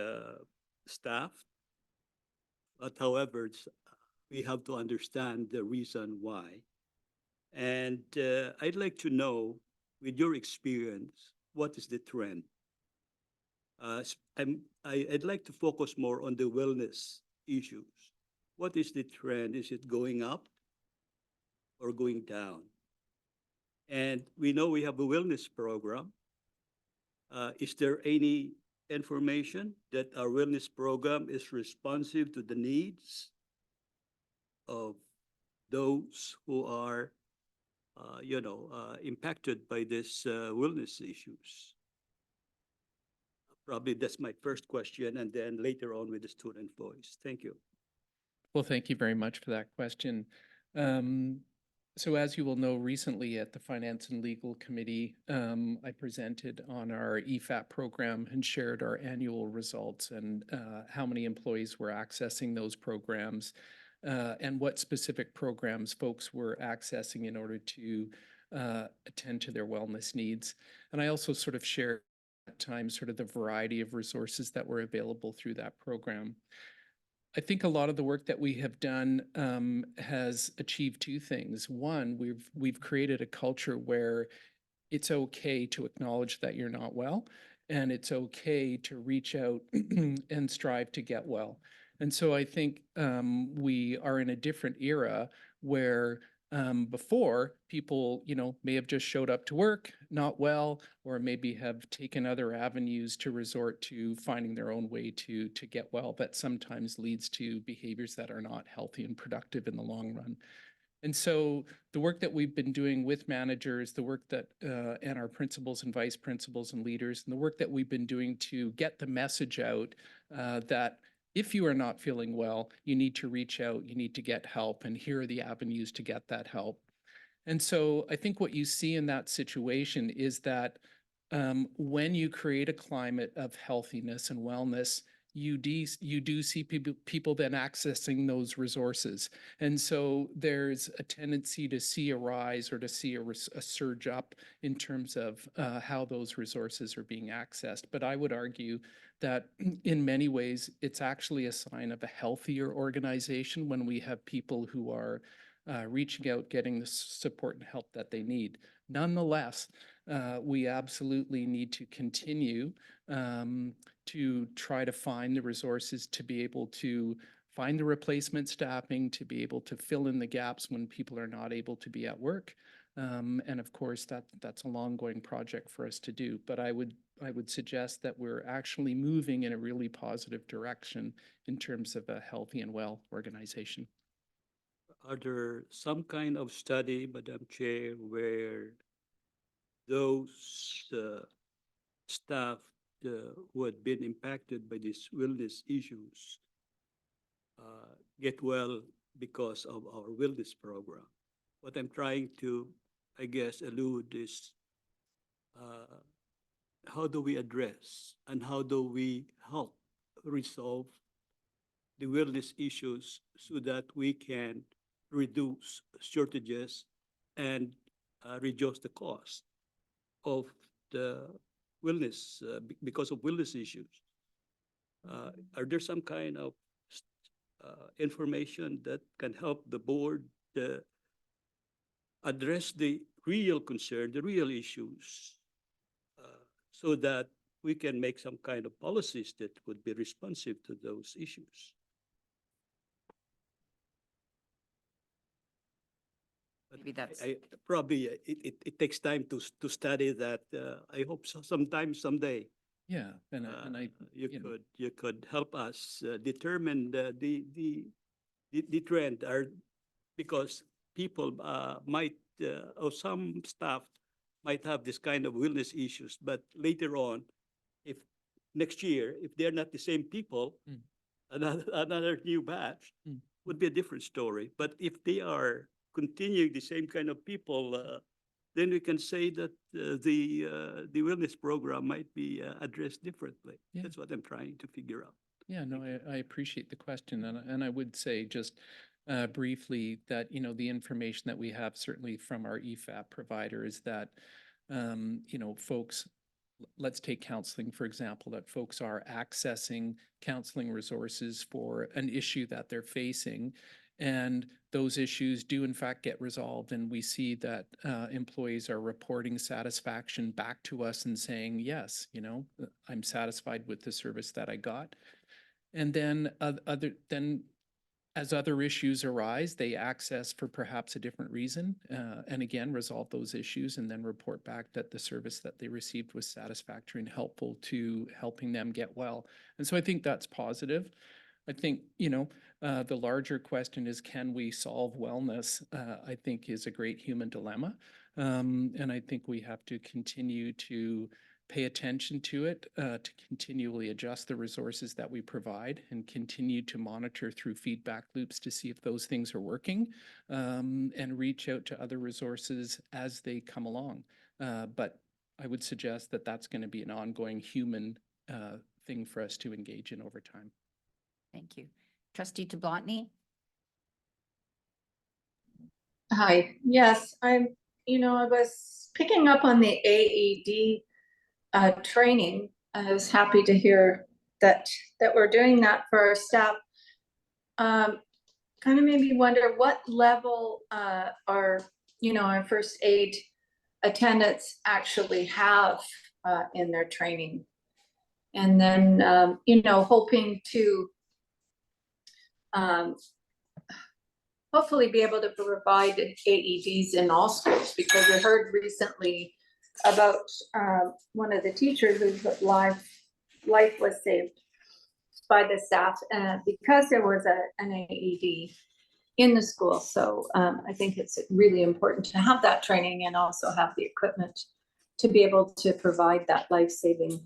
staff. But however, we have to understand the reason why. And I'd like to know, with your experience, what is the trend? I'd like to focus more on the wellness issues. What is the trend? Is it going up or going down? And we know we have a wellness program. Is there any information that our wellness program is responsive to the needs of those who are, impacted by this wellness issues? Probably that's my first question, and then later on with the student voice. Thank you. Well, thank you very much for that question. So as you will know, recently at the Finance and Legal Committee, I presented on our EFAP program and shared our annual results and how many employees were accessing those programs and what specific programs folks were accessing in order to attend to their wellness needs. And I also sort of shared at times sort of the variety of resources that were available through that program. I think a lot of the work that we have done has achieved two things. One, we've created a culture where it's okay to acknowledge that you're not well, and it's okay to reach out and strive to get well. And so I think we are in a different era where before people, may have just showed up to work, not well, or maybe have taken other avenues to resort to finding their own way to get well. That sometimes leads to behaviors that are not healthy and productive in the long run. And so the work that we've been doing with managers, the work that and our principals and vice principals and leaders, and the work that we've been doing to get the message out that if you are not feeling well, you need to reach out, you need to get help, and here are the avenues to get that help. And so I think what you see in that situation is that when you create a climate of healthiness and wellness, you do see people then accessing those resources. And so there's a tendency to see a rise or to see a surge up in terms of how those resources are being accessed. But I would argue that in many ways, it's actually a sign of a healthier organization when we have people who are reaching out, getting the support and help that they need. Nonetheless, we absolutely need to continue to try to find the resources to be able to find the replacement staffing, to be able to fill in the gaps when people are not able to be at work. And of course, that's a long-going project for us to do. But I would suggest that we're actually moving in a really positive direction in terms of a healthy and well organization. Are there some kind of study, Madam Chair, where those staff who had been impacted by these wellness issues get well because of our wellness program? What I'm trying to, I guess, allude is how do we address and how do we help resolve the wellness issues so that we can reduce shortages and reduce the cost of the wellness because of wellness issues. Are there some kind of information that can help the board address the real concern, the real issues, so that we can make some kind of policies that would be responsive to those issues? Maybe that's. Probably it takes time to study that. I hope so someday. Yeah, and I You could help us determine the trend, because people might or some staff might have this kind of wellness issues, but later on, if next year, if they're not the same people, another new batch would be a different story. But if they are continuing the same kind of people, then we can say that the wellness program might be addressed differently. Yeah. That's what I'm trying to figure out. Yeah, no, I appreciate the question. And I would say just briefly that, the information that we have certainly from our EFAP provider is that, folks, let's take counseling, for example, that folks are accessing counseling resources for an issue that they're facing. And those issues do in fact get resolved. And we see that employees are reporting satisfaction back to us and saying, yes, I'm satisfied with the service that I got. And then as other issues arise, they access for perhaps a different reason, and again, resolve those issues and then report back that the service that they received was satisfactory and helpful to helping them get well. And so I think that's positive. I think, the larger question is, can we solve wellness? I think is a great human dilemma. And I think we have to continue to pay attention to it, to continually adjust the resources that we provide and continue to monitor through feedback loops to see if those things are working, and reach out to other resources as they come along. But I would suggest that that's going to be an ongoing human thing for us to engage in over time. Thank you. Trustee Tablotny? Hi, yes, I was picking up on the AED training. I was happy to hear that we're doing that for our staff. Kind of made me wonder what level our first aid attendants actually have in their training. And then, hoping to hopefully be able to provide AEDs in all schools, because I heard recently about one of the teachers whose life was saved by the staff because there was an AED in the school. So I think it's really important to have that training and also have the equipment to be able to provide that life-saving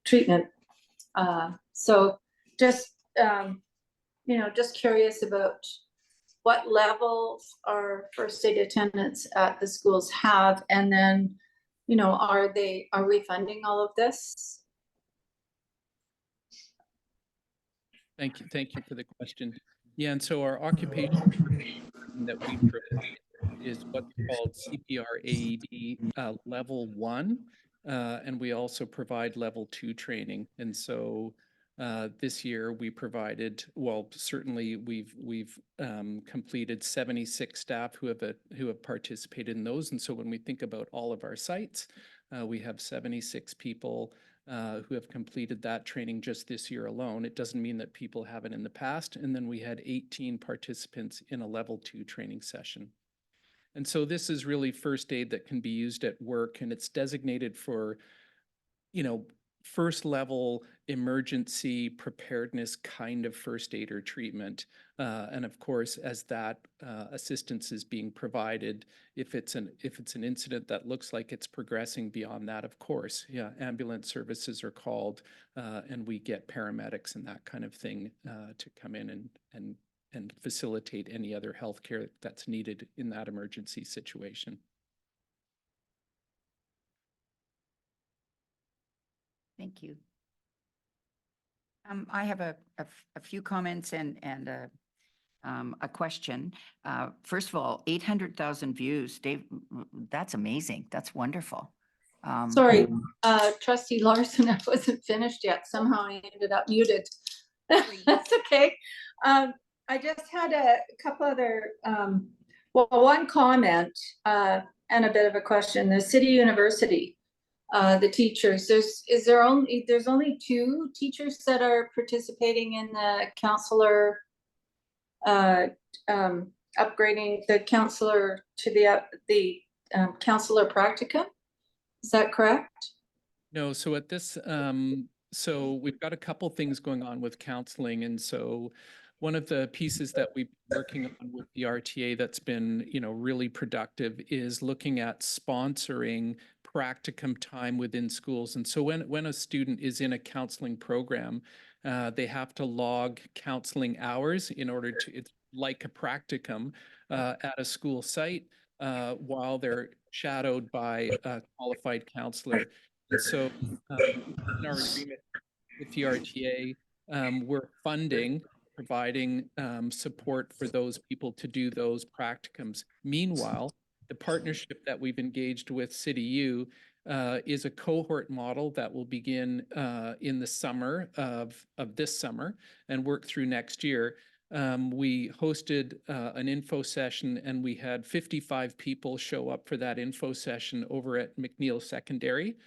treatment. So just just curious about what levels our first aid attendants at the schools have, and then, are we funding all of this? Thank you for the question. Yeah, and so our occupational training that we provide is what's called CPR AED Level 1, and we also provide Level 2 training. And so this year we provided, well, certainly we've completed 76 staff who have participated in those. And so when we think about all of our sites, we have 76 people who have completed that training just this year alone. It doesn't mean that people haven't in the past. And then we had 18 participants in a Level 2 training session. And so this is really first aid that can be used at work, and it's designated for, first level emergency preparedness kind of first aid or treatment. And of course, as that assistance is being provided, if it's an incident that looks like it's progressing beyond that, of course, yeah, ambulance services are called, and we get paramedics and that kind of thing to come in and facilitate any other healthcare that's needed in that emergency situation. Thank you. I have a few comments and a question. First of all, 800,000 views, Dave, that's amazing. That's wonderful. Sorry, Trustee Larson, I wasn't finished yet. Somehow I ended up muted. That's okay. I just had a couple other, one comment and a bit of a question. The City University, the teachers, there's only 2 teachers that are participating in the counselor, upgrading the counselor to the counselor practicum. Is that correct? No, so at this, so we've got a couple things going on with counseling. And so one of the pieces that we've been working on with the RTA that's been, really productive is looking at sponsoring practicum time within schools. And so when a student is in a counseling program, they have to log counseling hours in order to, it's like a practicum at a school site while they're shadowed by a qualified counselor. And so in our agreement with the RTA, we're providing support for those people to do those practicums. Meanwhile, the partnership that we've engaged with City U is a cohort model that will begin in the summer of this summer and work through next year. We hosted an info session, and we had 55 people show up for that info session over at McNeil Secondary.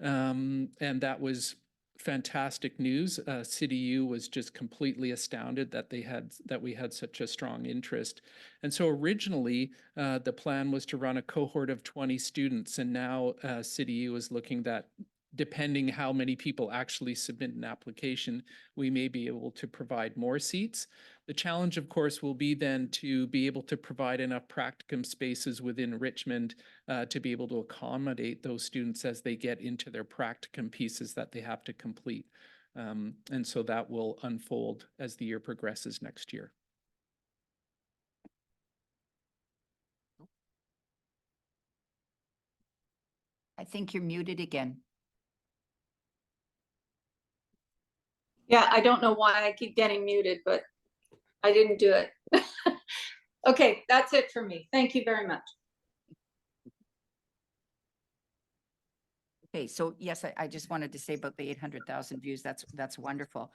And that was fantastic news. City U was just completely astounded that we had such a strong interest. And so originally the plan was to run a cohort of 20 students, and now City U is looking that, depending how many people actually submit an application, we may be able to provide more seats. The challenge, of course, will be then to be able to provide enough practicum spaces within Richmond to be able to accommodate those students as they get into their practicum pieces that they have to complete. And so that will unfold as the year progresses next year. I think you're muted again. Yeah, I don't know why I keep getting muted, but I didn't do it. Okay, that's it for me. Thank you very much. Okay, so yes, I just wanted to say about the 800,000 views. That's wonderful.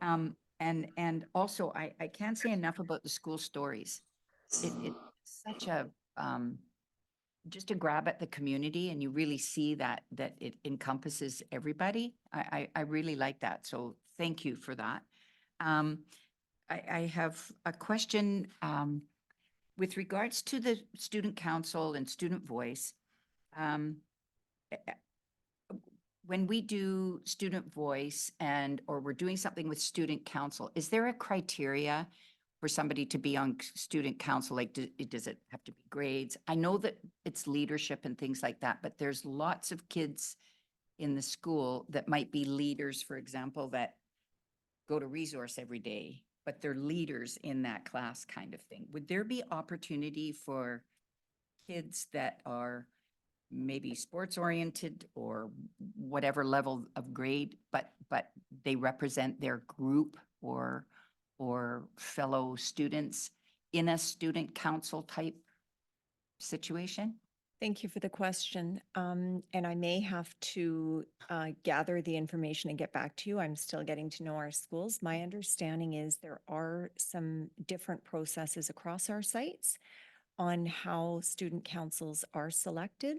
And also I can't say enough about the school stories. It's such a just a grab at the community, and you really see that it encompasses everybody. I really like that. So thank you for that. I have a question with regards to the student council and student voice. When we do student voice or we're doing something with student council, is there a criteria for somebody to be on student council? Like, does it have to be grades? I know that it's leadership and things like that, but there's lots of kids in the school that might be leaders, for example, that go to resource every day, but they're leaders in that class kind of thing. Would there be opportunity for kids that are maybe sports oriented or whatever level of grade, but they represent their group or fellow students in a student council type situation? Thank you for the question. And I may have to gather the information and get back to you. I'm still getting to know our schools. My understanding is there are some different processes across our sites on how student councils are selected.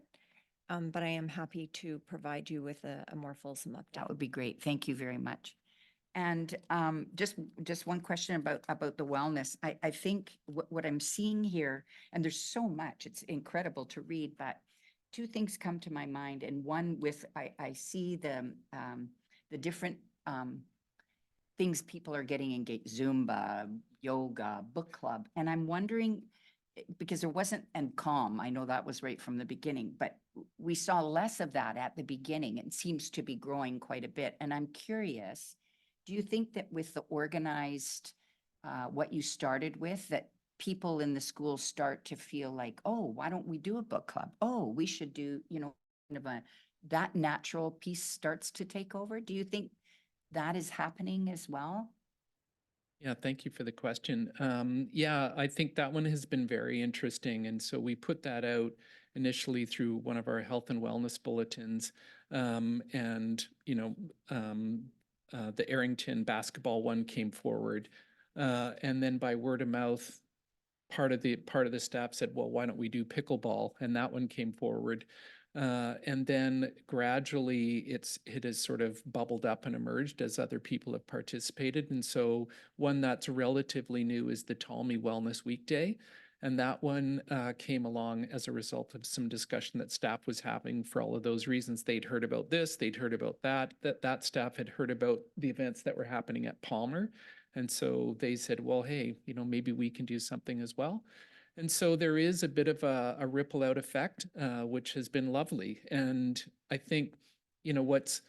But I am happy to provide you with a more fulsome update. That would be great. Thank you very much. And just one question about the wellness. I think what I'm seeing here, and there's so much, it's incredible to read, but two things come to my mind. And one with, I see the different things people are getting engaged, Zumba, yoga, book club. And I'm wondering, because there wasn't, and Calm, I know that was right from the beginning, but we saw less of that at the beginning. It seems to be growing quite a bit. And I'm curious, do you think that with the organized, what you started with, that people in the schools start to feel like, oh, why don't we do a book club? Oh, we should do, you know, kind of that natural piece starts to take over? Do you think that is happening as well? Yeah, thank you for the question. Yeah, I think that one has been very interesting. And so we put that out initially through one of our health and wellness bulletins. And, you know, the Arrington basketball one came forward. And then by word of mouth, part of the staff said, well, why don't we do pickleball? And that one came forward. And then gradually it has sort of bubbled up and emerged as other people have participated. And so one that's relatively new is the Talmy Wellness Weekday. And that one came along as a result of some discussion that staff was having for all of those reasons. They'd heard about this, they'd heard about that staff had heard about the events that were happening at Palmer. And so they said, well, hey, you know, maybe we can do something as well. And so there is a bit of a ripple out effect, which has been lovely. And I think, you know, what's,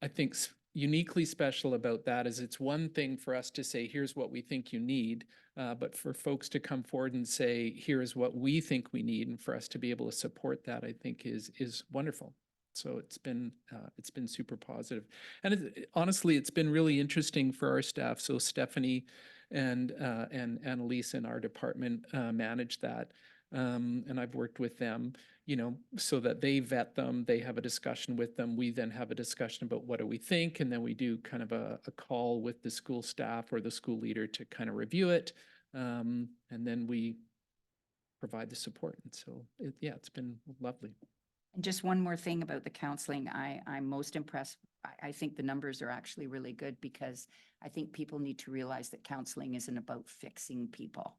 I think, uniquely special about that is it's one thing for us to say, here's what we think you need, but for folks to come forward and say, here's what we think we need, and for us to be able to support that, I think is wonderful. So it's been super positive. And honestly, it's been really interesting for our staff. So Stephanie and Annalise in our department manage that. And I've worked with them, you know, so that they vet them, they have a discussion with them. We then have a discussion about what do we think, and then we do kind of a call with the school staff or the school leader to kind of review it. And then we provide the support. And so, yeah, it's been lovely. And just one more thing about the counseling, I'm most impressed. I think the numbers are actually really good, because I think people need to realize that counseling isn't about fixing people.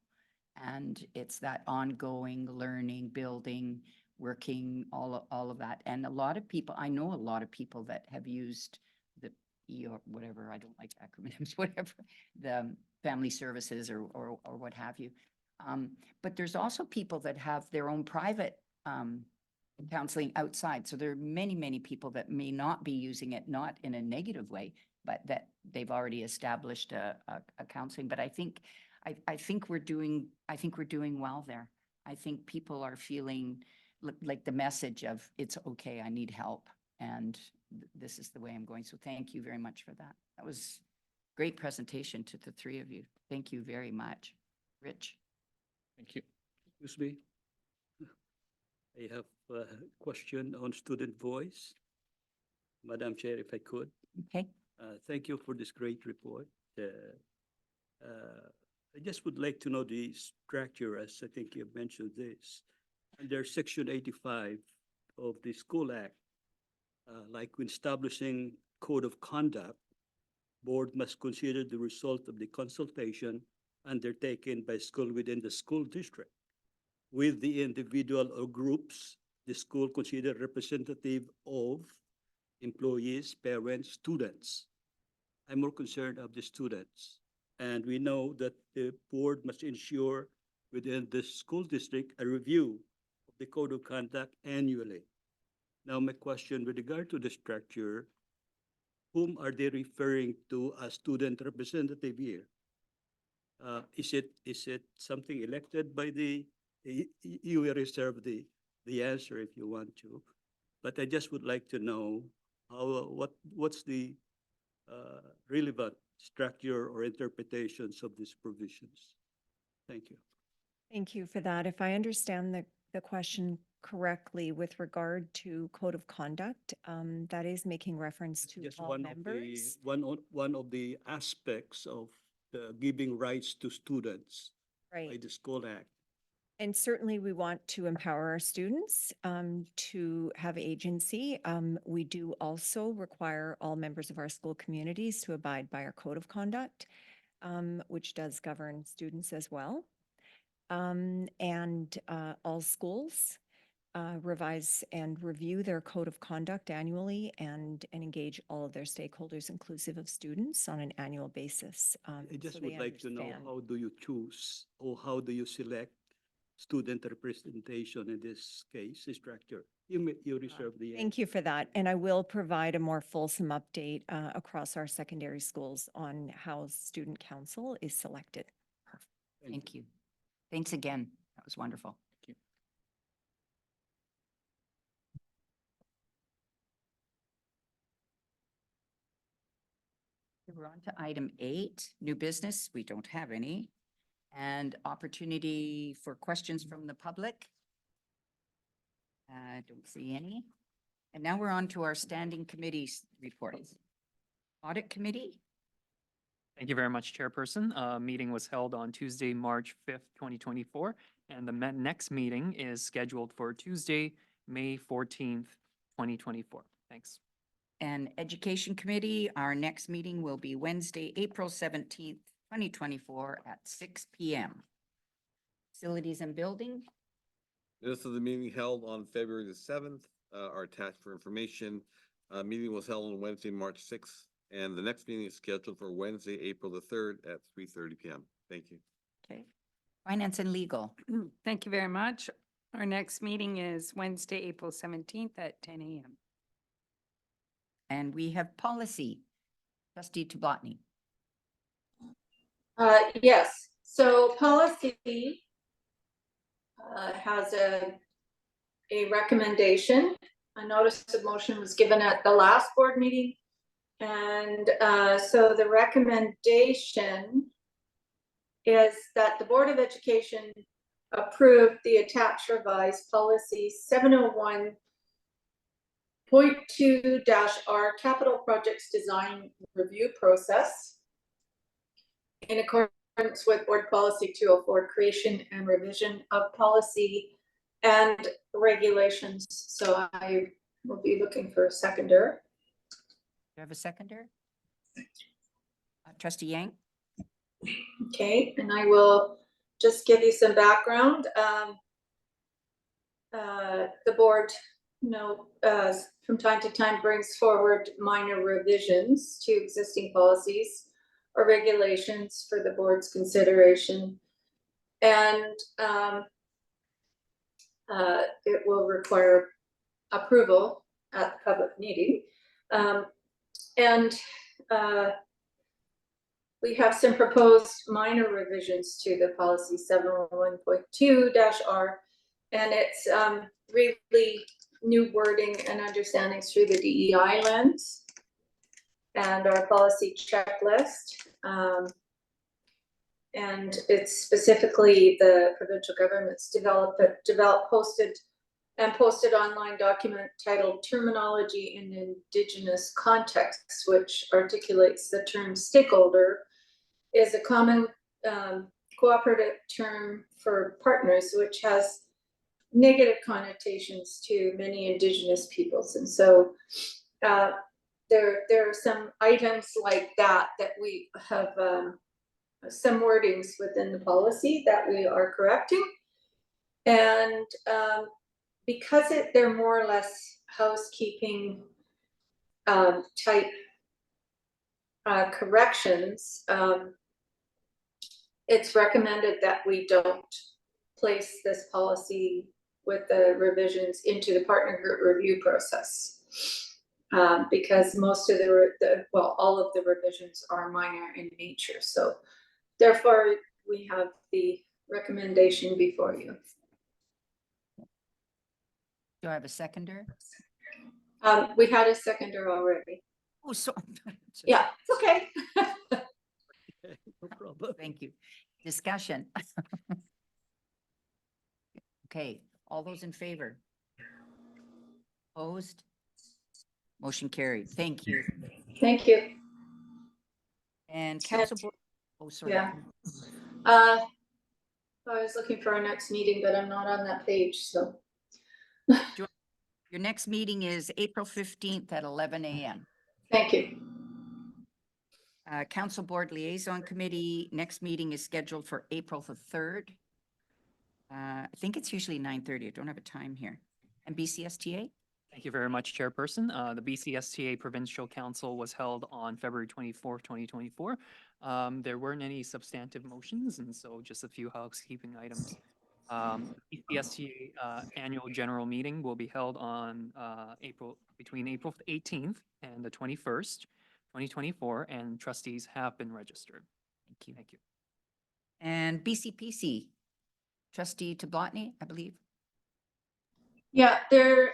And it's that ongoing learning, building, working, all of that. And a lot of people, I know a lot of people that have used the or whatever, I don't like acronyms, whatever, the family services or what have you. But there's also people that have their own private counseling outside. So there are many, many people that may not be using it, not in a negative way, but that they've already established a counseling. But I think we're doing well there. I think people are feeling like the message of it's okay, I need help, and this is the way I'm going. So thank you very much for that. That was great presentation to the three of you. Thank you very much. Rich. Thank you. Excuse me. I have a question on student voice. Madam Chair, if I could. Okay. Thank you for this great report. I just would like to know the structure, as I think you've mentioned this. Under Section 85 of the School Act, like when establishing code of conduct, board must consider the result of the consultation undertaken by school within the school district with the individual or groups the school consider representative of employees, parents, students. I'm more concerned of the students. And we know that the board must ensure within the school district a review of the code of conduct annually. Now, my question with regard to the structure, whom are they referring to as student representative here? Is it something elected by the, you will reserve the answer if you want to, but I just would like to know how, what's the relevant structure or interpretations of these provisions. Thank you. Thank you for that. If I understand the question correctly with regard to code of conduct, that is making reference to Just all one members. one of the aspects of the giving rights to students by Right. the School Act. And certainly we want to empower our students to have agency. We do also require all members of our school communities to abide by our code of conduct, which does govern students as well. And all schools revise and review their code of conduct annually and engage all of their stakeholders, inclusive of students, on an annual basis. I so just they would like to know, understand. how do you choose or how do you select student representation in this case structure? You reserve the Thank you for that. And I will provide a more fulsome update across our secondary schools on how student council is selected. Thank you. Thanks again. That was wonderful. We're on to item 8, new business. We don't have any. And opportunity for questions from the public. Don't see any. And now we're on to our standing committees reports. Audit Committee, Thank you very much, Chairperson. Meeting was held on Tuesday, March 5th, 2024, and the next meeting is scheduled for Tuesday, May 14th, 2024. Thanks. and Education Committee, our next meeting will be Wednesday, April 17th, 2024 at 6 p.m. Facilities and Building, This is the meeting held on February the 7th, are attached for information. Meeting was held on Wednesday, March 6th, and the next meeting is scheduled for Wednesday, April the 3rd at 3:30 p.m. Thank you. okay. Finance and Legal, Thank you very much. Our next meeting is Wednesday, April 17th at 10 a.m. and we have Policy. Trustee Tubatny. Yes, so policy has a recommendation. A notice of motion was given at the last board meeting. And so the recommendation is that the Board of Education approve the attached revised policy 701.2-R capital projects design review process in accordance with Board Policy 204, creation and revision of policy and regulations. So I will be looking for a seconder. Do you have a seconder? Trustee Yang? Okay, and I will just give you some background. The board, from time to time brings forward minor revisions to existing policies or regulations for the board's consideration. And it will require approval at the public meeting. We have some proposed minor revisions to the policy 701.2-R, and it's really new wording and understandings through the DEI lens and our policy checklist. And it's specifically the provincial government's posted online document titled Terminology in Indigenous Contexts, which articulates the term stakeholder is a common cooperative term for partners, which has negative connotations to many Indigenous peoples. And so there are some items like that we have some wordings within the policy that we are correcting. And because they're more or less housekeeping type corrections, it's recommended that we don't place this policy with the revisions into the partner group review process, because most of all of the revisions are minor in nature. So therefore, we have the recommendation before you. Do I have a seconder? We had a seconder already. Oh, so. Yeah, it's okay. No problem. Thank you. Discussion. Okay, all those in favor? Opposed? Motion carried. Thank you. Thank you. And council board, oh, sorry. Yeah. I was looking for our next meeting, but I'm not on that page, so. Your next meeting is April 15th at 11 a.m. Thank you. Council Board Liaison Committee, next meeting is scheduled for April the 3rd. I think it's usually 9:30. I don't have a time here. And BCSTA? Thank you very much, Chairperson. The BCSTA Provincial Council was held on February 24th, 2024. There weren't any substantive motions, and so just a few housekeeping items. BCSTA Annual General Meeting will be held on between April 18th and the 21st, 2024, and trustees have been registered. Thank you. Thank you. And BCPC, Trustee Tablotny, I believe. Yeah, there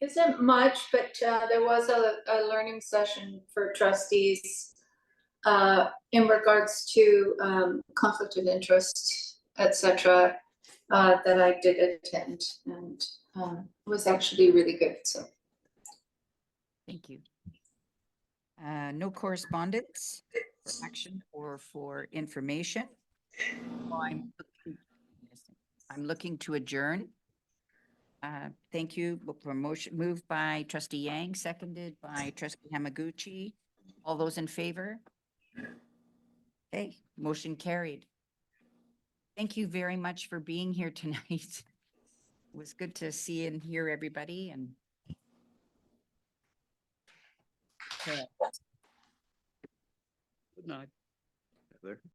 isn't much, but there was a learning session for trustees in regards to conflict of interest, etc., that I did attend, and it was actually really good. So, Thank you. No correspondence, for action, or for information. So I'm looking to adjourn. Thank you. Promotion moved by Trustee Yang, seconded by Trustee Hamaguchi. All those in favor? Okay, motion carried. Thank you very much for being here tonight. It was good to see and hear everybody, and Good night.